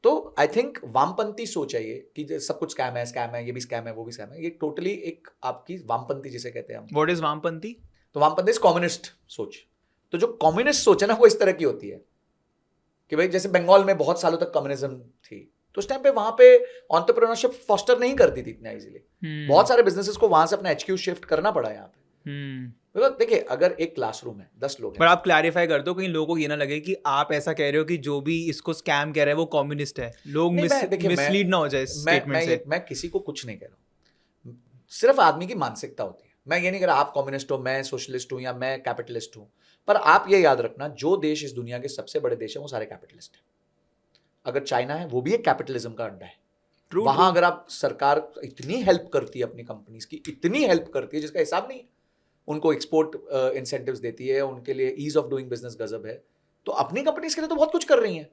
तो आई थिंक वामपंथी सोच है ये कि सब कुछ स्कैम है, ये भी स्कैम है, वो भी स्कैम है। ये टोटली एक आपकी वामपंथी जिसे कहते हैं हम। व्हाट इज वामपंथी? तो वामपंथी इज कम्युनिस्ट सोच। तो जो कम्युनिस्ट सोच है ना वो इस तरह की होती है कि भाई जैसे बंगाल में बहुत सालों तक कम्युनिज्म थी, तो उस टाइम पे वहां पे एंटरप्रेन्योरशिप फॉस्टर नहीं करती थी इतना इजीली। बहुत सारे बिजनेसेस को वहां से अपना HQ शिफ्ट करना पड़ा यहाँ पे। देखिए अगर एक क्लासरूम है 10 लोग हैं, पर आप क्लैरिफाई कर दो कहीं लोगों को ये ना लगे कि आप ऐसा कह रहे हो कि जो भी इसको स्कैम कह रहे हैं वो कम्युनिस्ट है। लोग मिसलीड ना हो जाए इस स्टेटमेंट से। मैं किसी को कुछ नहीं कह रहा हूँ, सिर्फ आदमी की मानसिकता होती है। मैं ये नहीं कह रहा आप कम्युनिस्ट हो, मैं सोशलिस्ट हूँ या मैं कैपिटलिस्ट हूँ। पर आप ये याद रखना, जो देश इस दुनिया के सबसे बड़े देश है वो सारे कैपिटलिस्ट हैं। अगर चाइना है वो भी एक कैपिटलिज्म का अड्डा है। वहां अगर आप सरकार इतनी हेल्प करती है अपनी कंपनीज की, इतनी हेल्प करती है जिसका हिसाब नहीं, उनको एक्सपोर्ट इंसेंटिव्स देती है, उनके लिए ईज ऑफ डूइंग बिजनेस गजब है, तो अपनी कंपनीज के लिए तो बहुत कुछ कर रही हैं।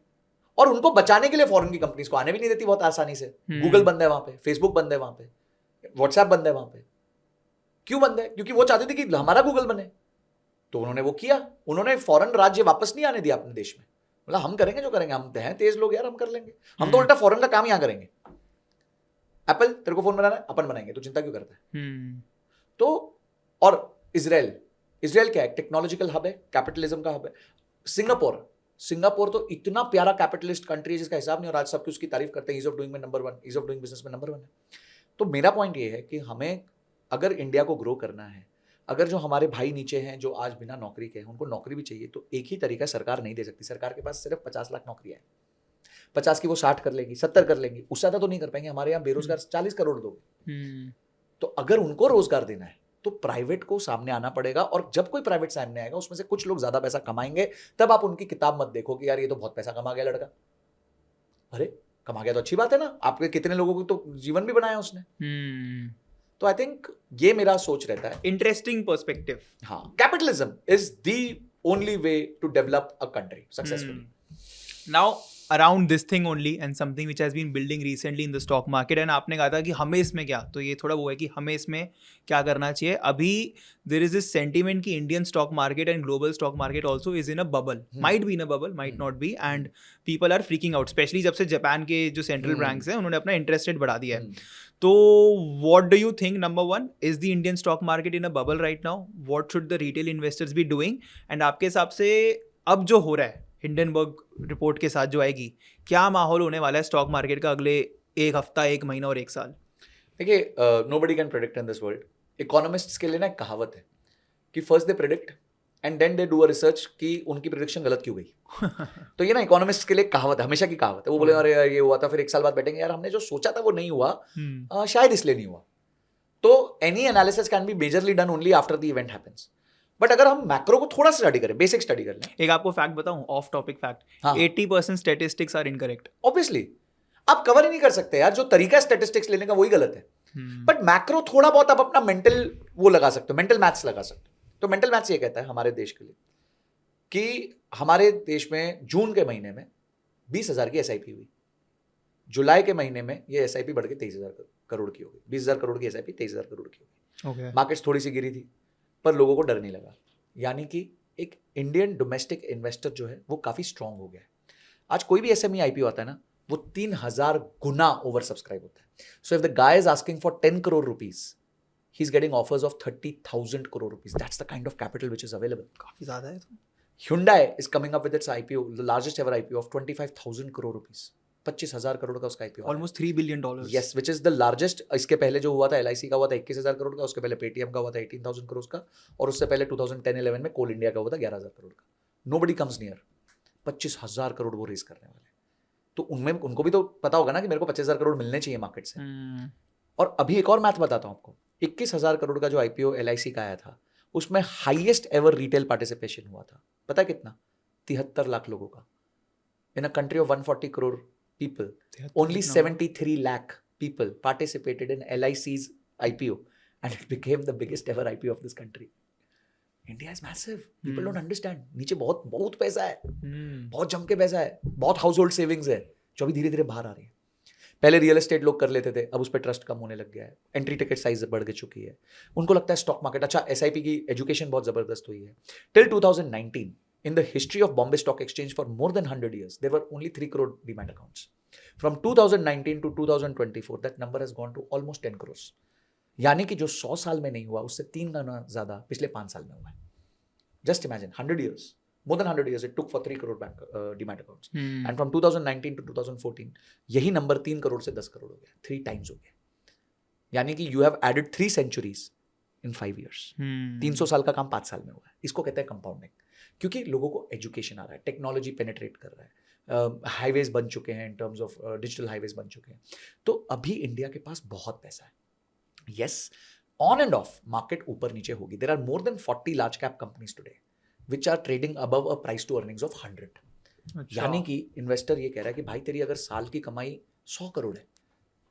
और उनको बचाने के लिए फॉरेन की कंपनीज को आने भी नहीं देती बहुत आसानी से। गूगल बंद है वहां पे, फेसबुक बंद है वहां पे, व्हाट्सएप बंद है वहां पे। क्यों बंद है? क्योंकि वो चाहते थे कि हमारा गूगल बने, तो उन्होंने वो किया। उन्होंने फॉरेन राज्य वापस नहीं आने दिया अपने देश में। मतलब हम करेंगे जो करेंगे, हम हैं तेज लोग यार, हम कर लेंगे। हम तो उल्टा फॉरेन का काम यहां करेंगे। एप्पल तेरे को फोन बनाना है, अपन बनाएंगे, तो चिंता क्यों करता है? तो और इजराइल क्या है? टेक्नोलॉजिकल हब है, कैपिटलिज्म का हब है। सिंगापुर तो इतना प्यारा कैपिटलिस्ट कंट्री है जिसका हिसाब नहीं, और आज सबकी उसकी तारीफ करते हैं, ईज ऑफ डूइंग में number 1, ease of doing business में नंबर 1 है। तो मेरा पॉइंट ये है कि हमें अगर इंडिया को ग्रो करना है, अगर जो हमारे भाई नीचे हैं जो आज बिना नौकरी के हैं उनको नौकरी भी चाहिए, तो एक ही तरीका सरकार नहीं दे सकती। सरकार के पास सिर्फ 50 लाख नौकरियां है, 50 की वो 60 कर लेगी, 70 कर लेंगी, उससे ज्यादा तो नहीं कर पाएंगे। हमारे यहाँ बेरोजगार 40 करोड़ लोग। तो अगर उनको रोजगार देना है तो प्राइवेट को सामने आना पड़ेगा, और जब कोई प्राइवेट सामने आएगा उसमें से कुछ लोग ज्यादा पैसा कमाएंगे, तब आप उनकी किताब मत देखो कि यार ये तो बहुत पैसा कमा गया लड़का। अरे कमा गया तो अच्छी बात है ना, आपके कितने लोगों को तो जीवन भी बनाया उसने। तो आई थिंक ये मेरा सोच रहता है। Interesting perspective. हाँ, capitalism is the only way to develop a country successfully. Now around this thing only and something which has been building recently in the stock market, and आपने कहा था कि हमें इसमें क्या, तो ये थोड़ा वो है कि हमें इसमें क्या करना चाहिए। अभी there is this sentiment कि Indian stock market and global stock market also is in a bubble, might be in a bubble, might not be, and people are freaking out, especially जब से जापान के जो central banks हैं उन्होंने अपना interest rate बढ़ा दिया है। तो what do you think, number one, is the Indian stock market in a bubble right now? What should the retail investors be doing? And आपके हिसाब से अब जो हो रहा है हिंडनबर्ग रिपोर्ट के साथ जो आएगी, क्या माहौल होने वाला है स्टॉक मार्केट का अगले एक हफ्ता, एक महीना और एक साल? देखिए, nobody can predict in this world. Economists के लिए ना एक कहावत है कि first they predict and then they do a research कि उनकी प्रेडिक्शन गलत क्यों गई. तो ये ना इकोनॉमिस्ट्स के लिए कहावत है, हमेशा की कहावत है. वो बोले अरे यार ये हुआ था, फिर एक साल बाद बैठेंगे यार हमने जो सोचा था वो नहीं हुआ, शायद इसलिए नहीं हुआ. तो any analysis can be majorly done only after the event happens. But अगर हम मैक्रो को थोड़ा सा स्टडी करें, बेसिक स्टडी कर लें. एक आपको फैक्ट बताऊं, ऑफ टॉपिक फैक्ट, हाँ. 80% स्टैटिस्टिक्स आर इनकरेक्ट. ऑब्वियसली आप कवर ही नहीं कर सकते यार, जो तरीका स्टैटिस्टिक्स लेने का वही गलत है. बट मैक्रो थोड़ा बहुत आप अपना मेंटल वो लगा सकते हो, मेंटल मैथ्स लगा सकते हो. तो मेंटल मैथ्स ये कहता है हमारे देश के लिए कि हमारे देश में जून के महीने में 20,000 की एसआईपी हुई. जुलाई के महीने में ये एसआईपी बढ़ के 23,000 करोड़ की हो गई. 20,000 करोड़ की एसआईपी 23,000 करोड़ की हो गई. मार्केट्स थोड़ी सी गिरी थी पर लोगों को डर नहीं लगा. यानी कि एक इंडियन डोमेस्टिक इन्वेस्टर जो है वो काफी स्ट्रांग हो गया है. आज कोई भी एसएमई आईपीओ आता है ना, वो 3,000 गुना ओवर सब्सक्राइब होता है. So if the guy is asking for 10 crore rupees, he's getting offers of 30,000 crore rupees. That's the kind of capital which is available. काफी ज्यादा है. तो Hyundai is coming up with its IPO, the largest ever IPO of 25,000 crore rupees. 25,000 crore का उसका IPO. Almost $3 billion. Yes, which is the largest. इसके पहले जो हुआ था LIC का हुआ था 21,000 करोड़ का, उसके पहले पेटीएम का हुआ था 18,000 करोड़ का, और उससे पहले 2010-11 में कोल इंडिया का हुआ था 11,000 करोड़ का. Nobody comes near. 25,000 करोड़ वो रेज करने वाले. तो उनमें उनको भी तो पता होगा ना कि मेरे को 25,000 करोड़ मिलने चाहिए मार्केट से. और अभी एक और मैथ बताता हूँ आपको. 21,000 करोड़ का जो IPO LIC का आया था, उसमें हाईएस्ट एवर रिटेल पार्टिसिपेशन हुआ था. पता है कितना? 73 लाख लोगों का. In a country of 140 crore people, only 73 lakh people participated in LIC's IPO and it became the biggest ever IPO of this country. India is massive. People don't understand. नीचे बहुत बहुत पैसा है, बहुत जम के पैसा है, बहुत हाउस होल्ड सेविंग्स है जो अभी धीरे धीरे बाहर आ रही है. पहले रियल एस्टेट लोग कर लेते थे, अब उस पर ट्रस्ट कम होने लग गया है. एंट्री टिकट साइज बढ़ के चुकी है. उनको लगता है स्टॉक मार्केट अच्छा. एसआईपी की एजुकेशन बहुत जबरदस्त हुई है. Till 2019 in the history of Bombay Stock Exchange for more than 100 years, there were only 3 crore demat accounts. From 2019 to 2024, that number has gone to almost 10 crores. यानी कि जो 100 साल में नहीं हुआ, उससे 3 गुना ज्यादा पिछले 5 साल में हुआ है. Just imagine, 100 years, more than 100 years it took for 3 crore demat accounts. And from 2019 to 2014, यही नंबर 3 करोड़ से 10 करोड़ हो गया, 3 times हो गया. यानी कि you have added 3 centuries in 5 years. 300 साल का काम 5 साल में हुआ है. इसको कहते हैं कंपाउंडिंग. क्योंकि लोगों को एजुकेशन आ रहा है, टेक्नोलॉजी पेनिट्रेट कर रहा है, हाईवेज बन चुके हैं, in terms of digital highways बन चुके हैं. तो अभी इंडिया के पास बहुत पैसा है. Yes, on and off market ऊपर नीचे होगी. There are more than 40 large cap companies today which are trading above a price to earnings of 100. यानी कि इन्वेस्टर ये कह रहा है कि भाई तेरी अगर साल की कमाई 100 करोड़ है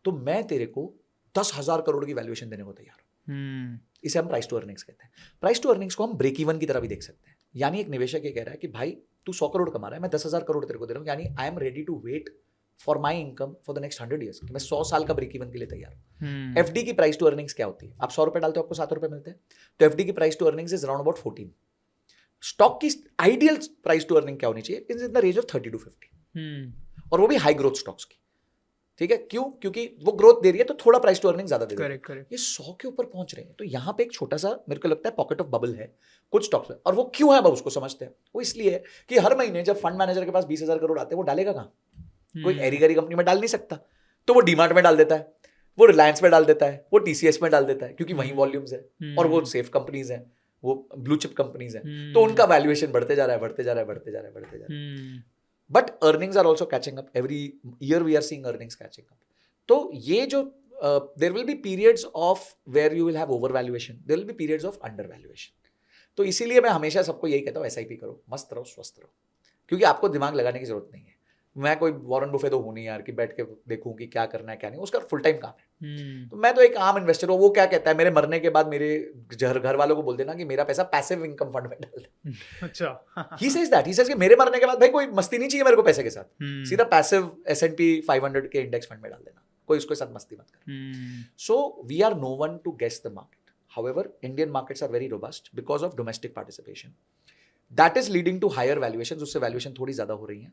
तो मैं तेरे को 10,000 करोड़ की वैल्यूएशन देने को तैयार हूं. इसे हम प्राइस टू अर्निंग्स कहते हैं. प्राइस टू अर्निंग्स को हम ब्रेक इवन की तरह भी देख सकते हैं. यानी एक निवेशक ये कह रहा है कि भाई तू 100 करोड़ कमा रहा है, मैं 10,000 करोड़ तेरे को दे रहा हूँ. यानी I am ready to wait for my income for the next 100 years. मैं 100 साल का ब्रेक इवन के लिए तैयार हूँ. एफडी की प्राइस टू अर्निंग्स क्या होती है? आप 100 रुपए डालते हो, आपको 7 रुपए मिलते हैं. तो एफडी की price to earnings is around about 14. Stock की आइडियल प्राइस टू अर्निंग क्या होनी चाहिए? Is in the range of 30 to 50. और वो भी हाई ग्रोथ स्टॉक्स की. ठीक है, क्यों? क्योंकि वो ग्रोथ दे रही है तो थोड़ा प्राइस टू अर्निंग ज्यादा दे रही है. ये 100 के ऊपर पहुंच रहे हैं. तो यहाँ पे एक छोटा सा मेरे को लगता है पॉकेट ऑफ बबल है कुछ स्टॉक्स में. और वो क्यों है, अब उसको समझते हैं. वो इसलिए है कि हर महीने जब फंड मैनेजर के पास 20,000 करोड़ आते हैं, वो डालेगा कहाँ? कोई एरी गरी कंपनी में डाल नहीं सकता, तो वो डीमार्ट में डाल देता है, वो रिलायंस में डाल देता है, वो टीसीएस में डाल देता है, क्योंकि वही वॉल्यूम्स है और वो सेफ कंपनीज हैं, वो ब्लू चिप कंपनीज हैं. तो उनका वैल्यूएशन बढ़ते जा रहा है, बढ़ते जा रहा है, बढ़ते जा रहा है, बढ़ते जा रहा है. But earnings are also catching up. Every year we are seeing earnings catching up. तो ये जो there will be periods of where you will have overvaluation, there will be periods of undervaluation. तो इसीलिए मैं हमेशा सबको यही कहता हूँ, एसआईपी करो, मस्त रहो, स्वस्थ रहो, क्योंकि आपको दिमाग लगाने की जरूरत नहीं है. मैं कोई वॉरेन बुफे तो हूँ नहीं यार कि बैठ के देखूं कि क्या करना है क्या नहीं. उसका फुल टाइम काम है. तो मैं तो एक आम इन्वेस्टर हूँ. वो क्या कहता है, मेरे मरने के बाद मेरे घर वालों को बोल देना कि मेरा पैसा पैसिव इनकम फंड में डाल दे. अच्छा, he says that. He says कि मेरे मरने के बाद भाई कोई मस्ती नहीं चाहिए मेरे को पैसे के साथ, सीधा पैसिव S&P 500 के इंडेक्स फंड में डाल देना. कोई उसके साथ मस्ती मत कर. So we are no one to guess the market. However, Indian markets are very robust because of domestic participation. That is leading to higher valuations. उससे valuation थोड़ी ज्यादा हो रही है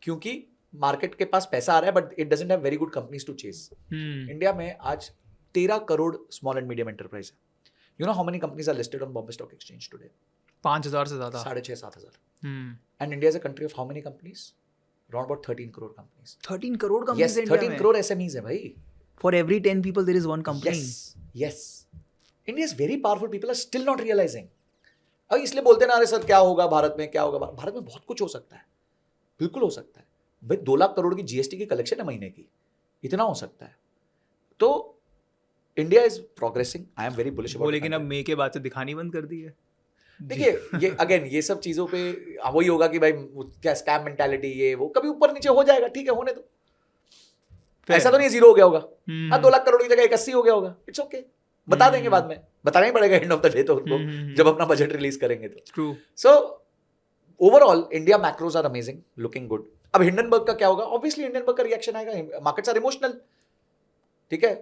क्योंकि मार्केट के पास पैसा आ रहा है, but it doesn't have very good companies to chase. India में आज 13 crore small and medium enterprise है. You know how many companies are listed on Bombay stock exchange today? 5,000 से ज्यादा। 6,500-7,000। Hmm. And India is a country of how many companies? Around about 13 crore companies. 13 crore Yes, companies India 13 में। crore SMEs है भाई. For every 10 people there is one company. Yes. India is very powerful. People are still not realizing. अब इसलिए बोलते ना, अरे sir क्या होगा भारत में, क्या होगा भारत में? बहुत कुछ हो सकता है, बिल्कुल हो सकता है भाई। 2 लाख करोड़ की जीएसटी की कलेक्शन है महीने की, इतना हो सकता है। तो India is progressing. I am very bullish वो लेकिन अब मे के बाद से दिखानी बंद कर दी है। देखिए, ये अगेन ये सब चीजों पे वही होगा कि भाई क्या स्कैम मेंटालिटी, ये वो कभी ऊपर नीचे हो जाएगा, ठीक है, होने दो। ऐसा तो नहीं 0 हो गया होगा। हाँ, 2 लाख करोड़ की जगह 81 हो गया होगा, इट्स ओके। बता देंगे बाद में, बताना ही पड़ेगा एंड ऑफ द डे तो उनको, जब अपना बजट रिलीज करेंगे तो। True. So overall India macros are amazing, looking good. अब हिंडनबर्ग का क्या होगा? ऑब्वियसली हिंडनबर्ग का रिएक्शन आएगा। मार्केट्स आर इमोशनल, ठीक है,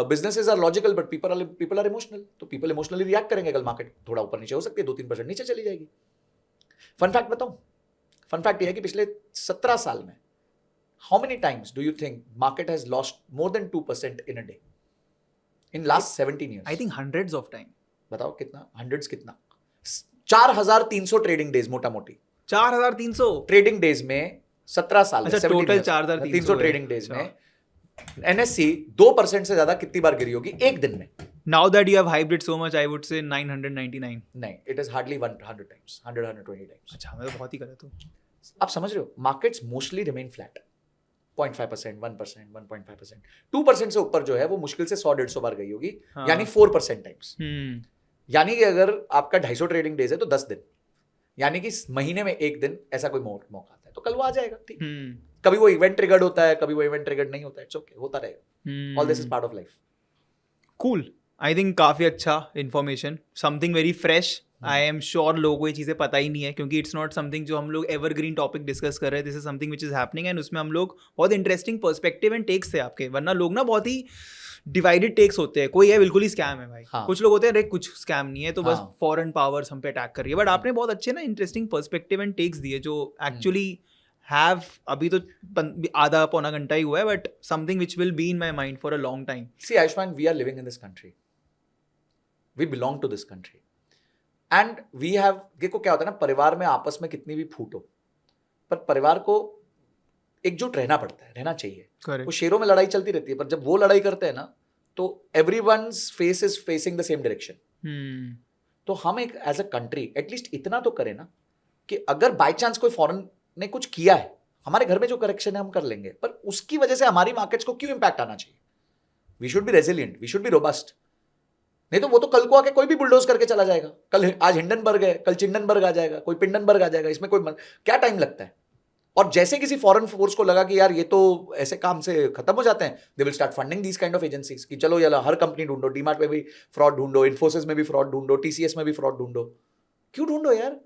businesses are logical but people are emotional. तो पीपल इमोशनली रिएक्ट करेंगे। कल मार्केट थोड़ा ऊपर नीचे हो सकती है, 2-3% नीचे चली जाएगी। फन फैक्ट बताऊं? फन फैक्ट ये है कि पिछले 17 साल में how many times do you think market has lost more than 2% in a day in last 17 years? I think hundreds of time. बताओ कितना? हंड्रेड्स कितना? 4,300 ट्रेडिंग डेज, मोटा मोटी 4,300 ट्रेडिंग डेज में 17 साल में। अच्छा, टोटल 4,300 ट्रेडिंग डेज में एनएससी 2% से ज्यादा कितनी बार गिरी होगी एक दिन में? Now that you have hybrid so much, I would say 999। नहीं, it is hardly 100 times, 100-120 times. अच्छा, मैं तो बहुत ही गलत हूँ। आप समझ रहे हो? मार्केट्स मोस्टली रिमेन फ्लैट, 0.5%, 1%, 1.5%, 2% से ऊपर जो है वो मुश्किल से 100-150 बार गई होगी, हाँ। यानी 4% टाइम्स। हम्म। यानी कि अगर आपका 250 ट्रेडिंग डेज है तो 10 दिन, यानी कि महीने में एक दिन ऐसा कोई मौका आता है, तो कल वो आ जाएगा, ठीक। कभी वो इवेंट ट्रिगर्ड होता है, कभी वो इवेंट ट्रिगर्ड नहीं होता है, इट्स ओके, होता रहेगा। All this is part of life. Cool, I think काफ़ी अच्छा information, something very fresh. I am sure लोगों को ये चीज़ें पता ही नहीं है, क्योंकि इट्स नॉट समथिंग जो हम लोग एवरग्रीन टॉपिक डिस्कस कर रहे हैं। This is something which is happening and उसमें हम लोग बहुत इंटरेस्टिंग पर्सपेक्टिव एंड टेक्स थे आपके। वरना लोग ना बहुत ही डिवाइडेड टेक्स होते हैं, कोई है बिल्कुल ही स्कैम है भाई, हाँ। कुछ लोग होते हैं अरे कुछ स्कैम नहीं है, तो बस हाँ। फॉरेन पावर्स हम पे अटैक कर रही है। बट आपने बहुत अच्छे ना इंटरेस्टिंग पर्सपेक्टिव एंड टेक्स दिए जो एक्चुअली हैव, अभी तो आधा पौना घंटा ही हुआ है, but something which will be in my mind for a long time. See Ayushman, we are living in this country, we belong to this country and we have, देखो क्या होता है ना, परिवार में आपस में कितनी भी फूट हो, पर परिवार को एकजुट रहना पड़ता है, रहना चाहिए। Correct. वो शेरों में लड़ाई चलती रहती है, पर जब वो लड़ाई करते हैं ना, तो everyone's face is facing the same direction. तो हम एक एज अ कंट्री एटलीस्ट इतना तो करें ना कि अगर बाय चांस कोई फॉरेन ने कुछ किया है, हमारे घर में जो करेक्शन है हम कर लेंगे, पर उसकी वजह से हमारी मार्केट्स को क्यों इंपैक्ट आना चाहिए? We should be resilient, we should be robust. नहीं तो वो तो कल को आके कोई भी बुलडोज करके चला जाएगा। कल आज हिंडनबर्ग है, कल चिंडनबर्ग आ जाएगा, कोई पिंडनबर्ग आ जाएगा, इसमें कोई क्या टाइम लगता है? और जैसे किसी फॉरेन फोर्स को लगा कि यार ये तो ऐसे काम से खत्म हो जाते हैं, they will start funding these kind of agencies कि चलो यार हर कंपनी ढूंढो, डीमार्ट में भी फ्रॉड ढूंढो, इन्फोसिस में भी फ्रॉड ढूंढो, टीसीएस में भी फ्रॉड ढूंढो। क्यों ढूंढो यार?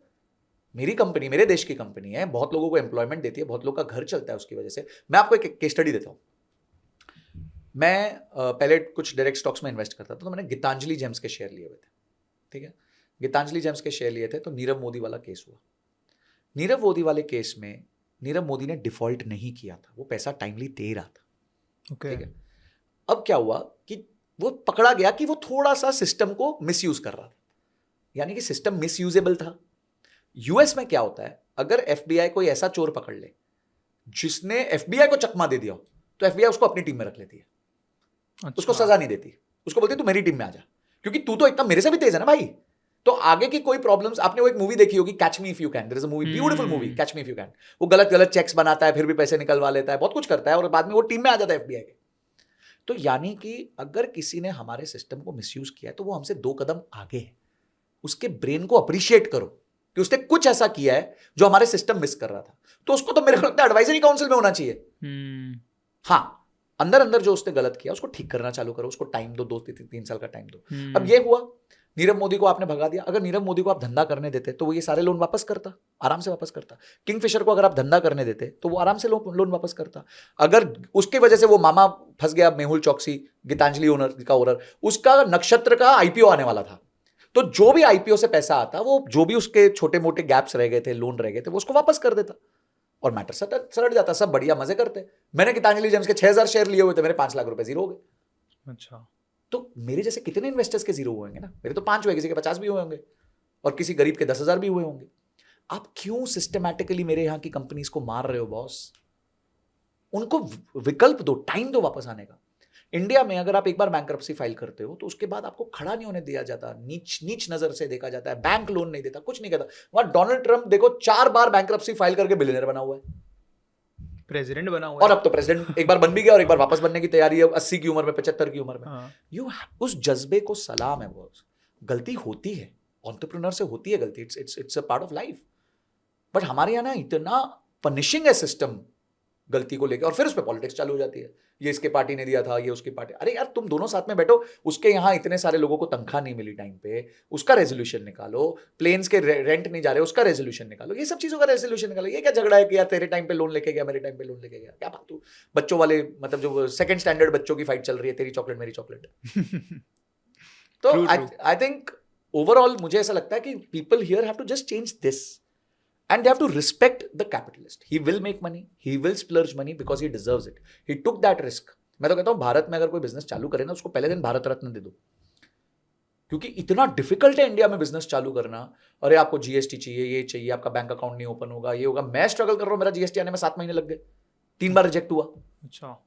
मेरी कंपनी, मेरे देश की कंपनी है, बहुत लोगों को एम्प्लॉयमेंट देती है, बहुत लोगों का घर चलता है उसकी वजह से। मैं आपको एक केस स्टडी देता हूँ। मैं पहले कुछ डायरेक्ट स्टॉक्स में इन्वेस्ट करता था, तो मैंने गीतांजलि जेम्स के शेयर लिए हुए थे, ठीक है। गीतांजलि जेम्स के शेयर लिए थे, तो नीरव मोदी वाला केस हुआ। नीरव मोदी वाले केस में नीरव मोदी ने डिफॉल्ट नहीं किया था, वो पैसा टाइमली दे रहा था, ठीक है। अब क्या हुआ कि वो पकड़ा गया कि वो थोड़ा सा सिस्टम को मिसयूज कर रहा था, यानी कि सिस्टम मिसयूजेबल था। यूएस में क्या होता है, अगर एफबीआई कोई ऐसा चोर पकड़ ले जिसने एफबीआई को चकमा दे दिया, तो एफबीआई उसको अपनी टीम में रख लेती है। अच्छा। उसको सजा नहीं देती, उसको बोलती तू मेरी टीम में आ जा, क्योंकि तू तो इतना मेरे से भी तेज है ना भाई। तो आगे की कोई प्रॉब्लम्स, आपने वो एक मूवी देखी होगी catch me if you can, there is a movie, beautiful movie catch me if you can. वो गलत गलत चेक्स बनाता है, फिर भी पैसे निकलवा लेता है, बहुत कुछ करता है, और बाद में वो टीम में आ जाता है एफबीआई के। तो यानी कि अगर किसी ने हमारे सिस्टम को मिसयूज किया है, तो वो हमसे 2 कदम आगे है। उसके ब्रेन को अप्रिशिएट करो कि उसने कुछ ऐसा किया है जो हमारे सिस्टम मिस कर रहा था, तो उसको तो मेरे को लगता है एडवाइजरी काउंसिल में होना चाहिए। हाँ, अंदर अंदर जो उसने गलत किया उसको ठीक करना चालू करो, उसको टाइम दो, 2-3 साल का टाइम दो। अब ये हुआ, नीरव मोदी को आपने भगा दिया। अगर नीरव मोदी को आप धंधा करने देते तो वो ये सारे लोन वापस करता, आराम से वापस करता। किंगफिशर को अगर आप धंधा करने देते तो वो आराम से लोन वापस करता। अगर उसकी वजह से वो मामा फंस गया, मेहुल चौकसी, गीतांजलि ओनर का ओनर, उसका नक्षत्र का आईपीओ आने वाला था, तो जो भी आईपीओ से पैसा आता, वो जो भी उसके छोटे मोटे गैप्स रह गए थे, लोन रह गए थे, वो उसको वापस कर देता और मैटर सलट जाता। सब बढ़िया मजे करते। मैंने गीतांजलि जेम्स के 6,000 शेयर लिए हुए थे, मेरे 5 लाख रुपए जीरो हो गए। अच्छा। तो मेरे जैसे कितने इन्वेस्टर्स के जीरो हुए ना? मेरे तो 5 हुए, किसी के 50 भी हुए होंगे, और किसी गरीब के 10,000 भी हुए होंगे। आप क्यों सिस्टमैटिकली मेरे यहाँ की कंपनीज को मार रहे हो बॉस? उनको विकल्प दो, टाइम दो वापस आने का। इंडिया में अगर आप एक बार बैंक्रप्सी फाइल करते हो तो उसके बाद आपको खड़ा नहीं होने दिया जाता, नीच नजर से देखा जाता है, बैंक लोन नहीं देता, कुछ नहीं करता। वहां डोनाल्ड ट्रंप देखो 4 बार बैंक्रप्सी फाइल करके बिलियनर बना हुआ है, प्रेसिडेंट बना हुआ और है। अब तो प्रेसिडेंट एक बार बन भी गया और एक बार वापस बनने की तैयारी है 80 की उम्र में, 75 की उम्र में। हाँ। उस जज्बे को सलाम है बॉस। गलती होती है, एंटरप्रेन्योर से होती है गलती, it's a part of life. But हमारे यहाँ ना इतना पनिशिंग है सिस्टम गलती को लेकर, और फिर उस पर पॉलिटिक्स चालू हो जाती है। ये इसके पार्टी ने दिया था, ये उसकी पार्टी। अरे यार तुम दोनों साथ में बैठो, उसके यहाँ इतने सारे लोगों को तनख्वाह नहीं मिली टाइम पे, उसका रेजोल्यूशन निकालो। प्लेन्स के रेंट नहीं जा रहे, उसका रेजोल्यूशन निकालो। ये सब चीजों का रेजोल्यूशन निकालो। ये क्या झगड़ा है कि यार तेरे टाइम पे लोन लेके गया, मेरे टाइम पे लोन लेके गया? क्या फालतू बच्चों वाले, मतलब जो सेकंड स्टैंडर्ड बच्चों की फाइट चल रही है, तेरी चॉकलेट मेरी चॉकलेट। तो आई थिंक ओवरऑल मुझे ऐसा लगता है कि people here have to just change this and they have to respect the capitalist. He will make money, he will splurge money because he deserves it. He took that risk. मैं तो कहता हूँ भारत में अगर कोई बिजनेस चालू करे ना, उसको पहले दिन भारत रत्न दे दो, क्योंकि इतना डिफिकल्ट है इंडिया में बिजनेस चालू करना। अरे आपको जीएसटी चाहिए, ये चाहिए, आपका बैंक अकाउंट नहीं ओपन होगा, ये होगा। मैं स्ट्रगल कर रहा हूँ, मेरा जीएसटी आने में 7 महीने लग गए, 3 बार रिजेक्ट हुआ। अच्छा,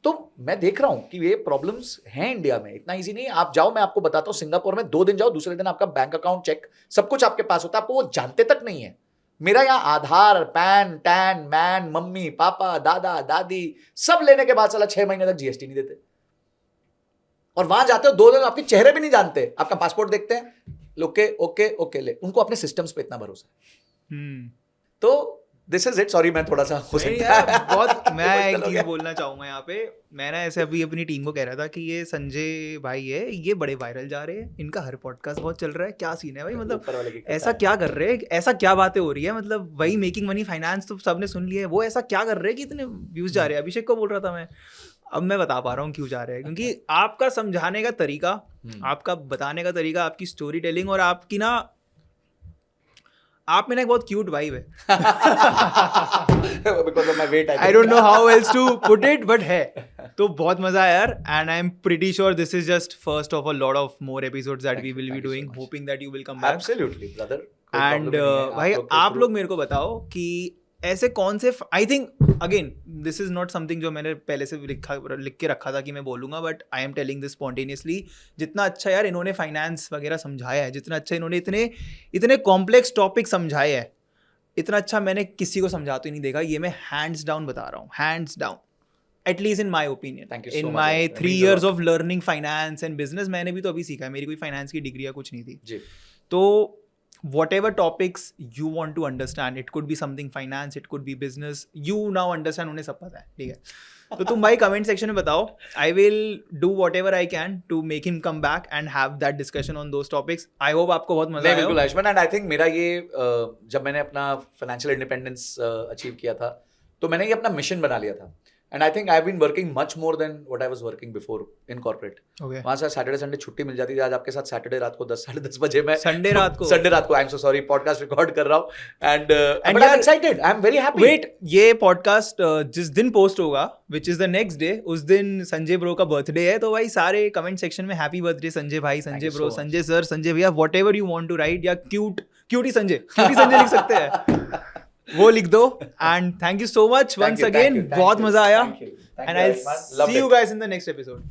तो मैं देख रहा हूं कि ये प्रॉब्लम्स हैं इंडिया में। इतना इजी नहीं। आप जाओ, मैं आपको बताता हूं, सिंगापुर में 2 दिन जाओ, दूसरे दिन आपका बैंक अकाउंट चेक सब कुछ आपके पास होता है, आपको वो जानते तक नहीं है। मेरा यहाँ आधार, पैन, टैन, मैन, मम्मी, पापा, दादा, दादी सब लेने के बाद साला 6 महीने तक जीएसटी नहीं देते। और वहां जाते हो 2 दिन, आपके चेहरे भी नहीं जानते, आपका पासपोर्ट देखते हैं, ओके ओके ओके ले। उनको अपने सिस्टम्स पे इतना भरोसा है। तो दिस इज इट। सॉरी मैं थोड़ा सा हो सकता है बहुत मैं एक चीज बोलना चाहूंगा यहाँ पे। मैं ना ऐसे अभी अपनी टीम को कह रहा था कि ये संजय भाई है, ये बड़े वायरल जा रहे हैं, इनका हर पॉडकास्ट बहुत चल रहा है, क्या सीन है भाई? मतलब ऐसा क्या कर रहे हैं, ऐसा क्या बातें हो रही है? मतलब वही मेकिंग मनी फाइनेंस तो सबने सुन लिया है, वो ऐसा क्या कर रहे हैं कि इतने व्यूज जा रहे हैं? अभिषेक को बोल रहा था मैं, अब मैं बता पा रहा हूँ क्यों जा रहे हैं। क्योंकि आपका समझाने का तरीका, आपका बताने का तरीका, आपकी स्टोरी टेलिंग और आपकी ना, आप में ना एक बहुत क्यूट वाइब है। Because of my weight, I don't know how else to put it, but है। तो बहुत मजा आया यार, and I'm pretty sure this is just first of a lot of more episodes that we will be doing, hoping that you will come back. Absolutely, brother. And भाई आप लोग मेरे को बताओ कि ऐसे कौन से, I think again this is not something जो मैंने पहले से लिख के रखा था कि मैं बोलूंगा, but I am telling this spontaneously. जितना अच्छा यार इन्होंने फाइनेंस वगैरह समझाया है, जितना अच्छा इन्होंने इतने कॉम्प्लेक्स टॉपिक समझाए हैं, इतना अच्छा मैंने किसी को समझाते ही नहीं देखा। ये मैं हैंड्स डाउन बता रहा हूँ, hands down, at least in my opinion. In my 3 years of learning finance and business, मैंने भी तो अभी सीखा है, मेरी कोई फाइनेंस की डिग्री या कुछ नहीं थी। तो whatever topics you want to understand, it could be something finance, it could be business, you now understand, उन्हें सब पता है, ठीक है? तो तुम भाई कमेंट सेक्शन में बताओ, I will do whatever I can to make him come back and have that discussion on those topics. I hope आपको बहुत मजा आया। बिल्कुल आयुष्मान, एंड आई थिंक मेरा ये जब मैंने अपना फाइनेंशियल इंडिपेंडेंस अचीव किया था, तो मैंने ये अपना मिशन बना लिया था। And I think I have been working much more than what I was working before in corporate. वहां से सैटरडे संडे छुट्टी मिल जाती थी। आज आपके साथ सैटरडे रात को 10 साढ़े 10 बजे मैं संडे रात को I am so sorry podcast record कर रहा हूं, and I am excited, I am very happy. Wait, ये पॉडकास्ट जिस दिन पोस्ट होगा, which is the next day, उस दिन संजय ब्रो का बर्थडे है। तो भाई सारे कमेंट सेक्शन में हैप्पी बर्थडे संजय भाई, संजय ब्रो, संजय सर, संजय भैया, whatever you want to write, या क्यूटी संजय लिख सकते हैं, वो लिख दो। And thank you so much once again, बहुत मजा आया, and I will see you guys in the next episode.